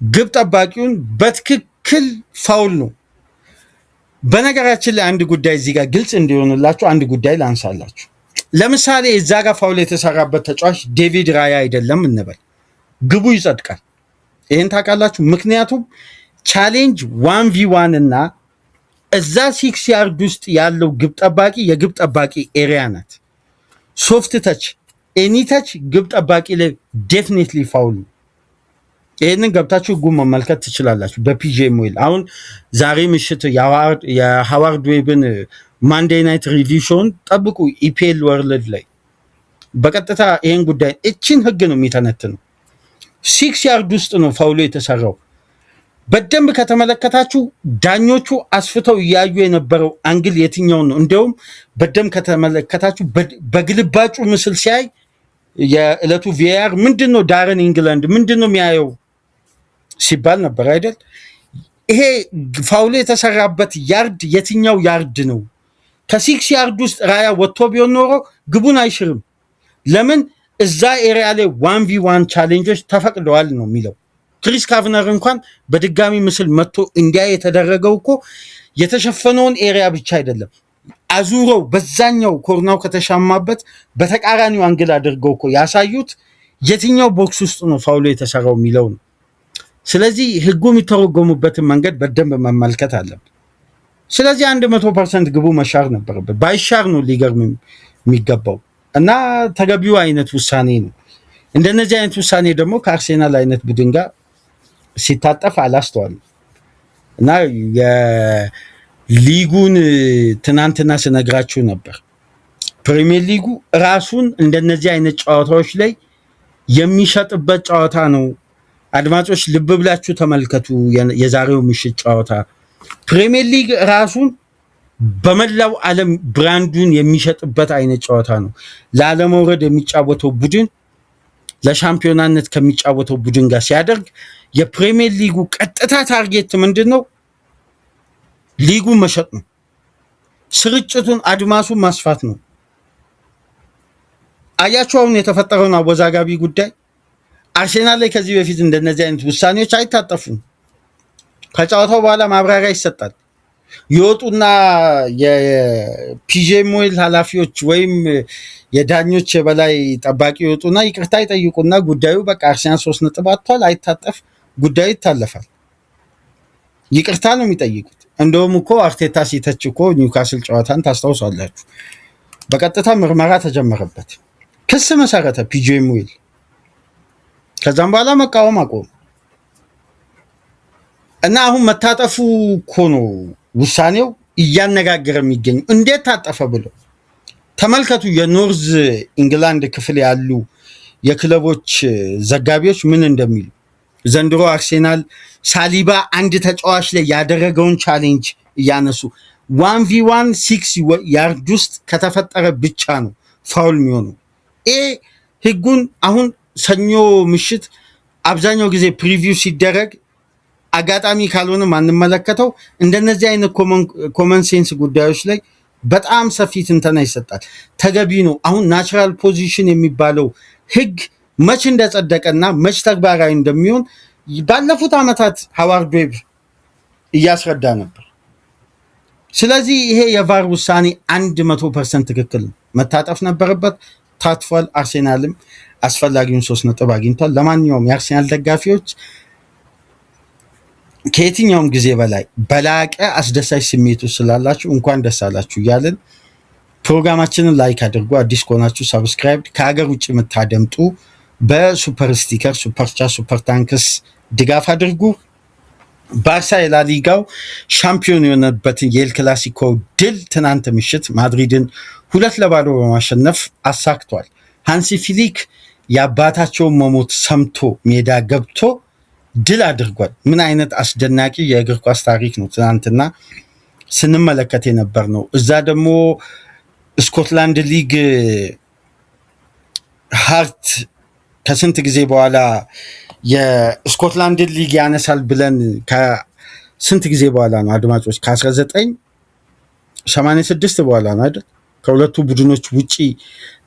ግብ ጠባቂውን በትክክል ፋውል ነው። በነገራችን ላይ አንድ ጉዳይ እዚህ ጋር ግልጽ እንዲሆንላችሁ አንድ ጉዳይ ላንሳላችሁ። ለምሳሌ እዛ ጋር ፋውል የተሰራበት ተጫዋች ዴቪድ ራያ አይደለም እንበል፣ ግቡ ይጸድቃል። ይህን ታውቃላችሁ። ምክንያቱም ቻሌንጅ 1v1 እና እዛ 6 ያርድ ውስጥ ያለው ግብ ጠባቂ የግብ ጠባቂ ኤሪያ ናት። ሶፍት ተች ኤኒ ተች ግብ ጠባቂ ላይ ዴፊኒትሊ ፋውል። ይህንን ገብታችሁ ህጉን መመልከት ትችላላችሁ በፒጂኤም ዌል። አሁን ዛሬ ምሽት የሃዋርድ ዌብን ማንዴይ ናይት ሪቪው ሾውን ጠብቁ። ኢፒኤል ወርልድ ላይ በቀጥታ ይህን ጉዳይ እችን ህግ ነው የሚተነትነው። 6 ያርድ ውስጥ ነው ፋውሉ የተሰራው። በደንብ ከተመለከታችሁ ዳኞቹ አስፍተው እያዩ የነበረው አንግል የትኛውን ነው? እንዲያውም በደንብ ከተመለከታችሁ በግልባጩ ምስል ሲያይ የዕለቱ ቪአር ምንድነው ዳረን ኢንግላንድ ምንድነው የሚያየው ሲባል ነበር አይደል? ይሄ ፋውሉ የተሰራበት ያርድ የትኛው ያርድ ነው? ከ6 ያርድ ውስጥ ራያ ወጥቶ ቢሆን ኖሮ ግቡን አይሽርም። ለምን? እዛ ኤሪያ ላይ 1v1 ቻሌንጆች ተፈቅደዋል ነው የሚለው። ክሪስ ካቨነር እንኳን በድጋሚ ምስል መጥቶ እንዲያ የተደረገው እኮ የተሸፈነውን ኤሪያ ብቻ አይደለም፣ አዙረው በዛኛው ኮርናው ከተሻማበት በተቃራኒው አንግል አድርገው እኮ ያሳዩት የትኛው ቦክስ ውስጥ ነው ፋውሉ የተሰራው የሚለው ነው። ስለዚህ ህጉ የሚተረጎሙበትን መንገድ በደንብ መመልከት አለብን። ስለዚህ 100% ግቡ መሻር ነበረበት። ባይሻር ነው ሊገርም የሚገባው እና ተገቢው አይነት ውሳኔ ነው። እንደነዚህ አይነት ውሳኔ ደግሞ ከአርሴናል አይነት ቡድን ጋር ሲታጠፍ አላስተዋልም እና የሊጉን ትናንትና ስነግራችሁ ነበር። ፕሪሚየር ሊጉ ራሱን እንደነዚህ አይነት ጨዋታዎች ላይ የሚሸጥበት ጨዋታ ነው። አድማጮች ልብ ብላችሁ ተመልከቱ። የዛሬው ምሽት ጨዋታ ፕሪሚየር ሊግ ራሱን በመላው ዓለም ብራንዱን የሚሸጥበት አይነት ጨዋታ ነው። ለአለመውረድ የሚጫወተው ቡድን ለሻምፒዮናነት ከሚጫወተው ቡድን ጋር ሲያደርግ የፕሪሚየር ሊጉ ቀጥታ ታርጌት ምንድን ነው? ሊጉን መሸጥ ነው። ስርጭቱን አድማሱን ማስፋት ነው። አያችሁ አሁን የተፈጠረውን አወዛጋቢ ጉዳይ። አርሴናል ላይ ከዚህ በፊት እንደነዚህ አይነት ውሳኔዎች አይታጠፉም። ከጨዋታው በኋላ ማብራሪያ ይሰጣል። ይወጡና የፒጂኤም ዌል ኃላፊዎች ወይም የዳኞች የበላይ ጠባቂ ይወጡና ይቅርታ ይጠይቁና ጉዳዩ በቃ አርሴናል 3 ነጥብ አጥቷል፣ አይታጠፍ፣ ጉዳዩ ይታለፋል። ይቅርታ ነው የሚጠይቁት። እንደውም እኮ አርቴታ ሲተች እኮ ኒውካስል ጨዋታን ታስታውሳላችሁ። በቀጥታ ምርመራ ተጀመረበት፣ ክስ መሰረተ ፒጂኤም ዌል። ከዛም በኋላ መቃወም አቆሙ እና አሁን መታጠፉ እኮ ነው ውሳኔው እያነጋገረ የሚገኙ። እንዴት ታጠፈ ብሎ ተመልከቱ። የኖርዝ ኢንግላንድ ክፍል ያሉ የክለቦች ዘጋቢዎች ምን እንደሚሉ። ዘንድሮ አርሴናል ሳሊባ አንድ ተጫዋች ላይ ያደረገውን ቻሌንጅ እያነሱ 1v1 6 ያርድ ውስጥ ከተፈጠረ ብቻ ነው ፋውል የሚሆነው። ህጉን አሁን ሰኞ ምሽት አብዛኛው ጊዜ ፕሪቪው ሲደረግ አጋጣሚ ካልሆነ ማንመለከተው እንደነዚህ አይነት ኮመን ሴንስ ጉዳዮች ላይ በጣም ሰፊ ትንተና ይሰጣል። ተገቢ ነው። አሁን ናቹራል ፖዚሽን የሚባለው ህግ መች እንደጸደቀና መች ተግባራዊ እንደሚሆን ባለፉት ዓመታት ሃዋርድ ዌብ እያስረዳ ነበር። ስለዚህ ይሄ የቫር ውሳኔ 100% ትክክል ነው። መታጠፍ ነበረበት፣ ታጥፏል። አርሴናልም አስፈላጊውን 3 ነጥብ አግኝቷል። ለማንኛውም የአርሴናል ደጋፊዎች ከየትኛውም ጊዜ በላይ በላቀ አስደሳች ስሜቱ ስላላችሁ እንኳን ደስ አላችሁ እያልን ፕሮግራማችንን ላይክ አድርጉ። አዲስ ከሆናችሁ ሰብስክራይብ፣ ከሀገር ውጭ የምታደምጡ በሱፐር ስቲከር፣ ሱፐር ቻት፣ ሱፐር ታንክስ ድጋፍ አድርጉ። ባርሳ የላሊጋው ሻምፒዮን የሆነበትን የኤል ክላሲኮ ድል ትናንት ምሽት ማድሪድን 2-0 በማሸነፍ አሳክቷል። ሃንሲ ፊሊክ የአባታቸውን መሞት ሰምቶ ሜዳ ገብቶ ድል አድርጓል። ምን አይነት አስደናቂ የእግር ኳስ ታሪክ ነው ትናንትና ስንመለከት የነበር ነው። እዛ ደግሞ ስኮትላንድ ሊግ ሃርት ከስንት ጊዜ በኋላ የስኮትላንድ ሊግ ያነሳል ብለን ከስንት ጊዜ በኋላ ነው አድማጮች? ከ1986 በኋላ ነው አይደል? ከሁለቱ ቡድኖች ውጪ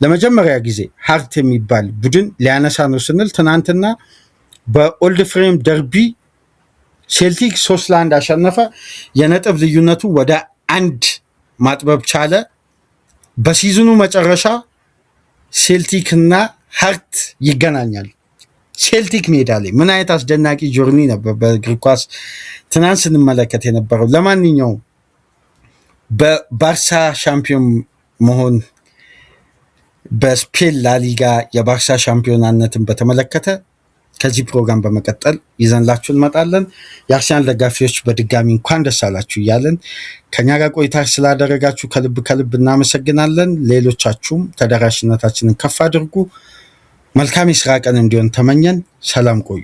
ለመጀመሪያ ጊዜ ሃርት የሚባል ቡድን ሊያነሳ ነው ስንል ትናንትና በኦልድ ፍሬም ደርቢ ሴልቲክ 3-1 አሸነፈ። የነጥብ ልዩነቱ ወደ 1 ማጥበብ ቻለ። በሲዝኑ መጨረሻ ሴልቲክ እና ሃርት ይገናኛል ሴልቲክ ሜዳ ላይ። ምን አይነት አስደናቂ ጆርኒ ነበር በእግር ኳስ ትናንት ስንመለከት የነበረው። ለማንኛውም በባርሳ ሻምፒዮን መሆን በስፔን ላሊጋ የባርሳ ሻምፒዮናነትን በተመለከተ ከዚህ ፕሮግራም በመቀጠል ይዘንላችሁ እንመጣለን። የአርሰናል ደጋፊዎች በድጋሚ እንኳን ደስ አላችሁ እያለን ከኛ ጋር ቆይታ ስላደረጋችሁ ከልብ እናመሰግናለን። ሌሎቻችሁም ተደራሽነታችንን ከፍ አድርጉ። መልካም የስራ ቀን እንዲሆን ተመኘን። ሰላም ቆዩ።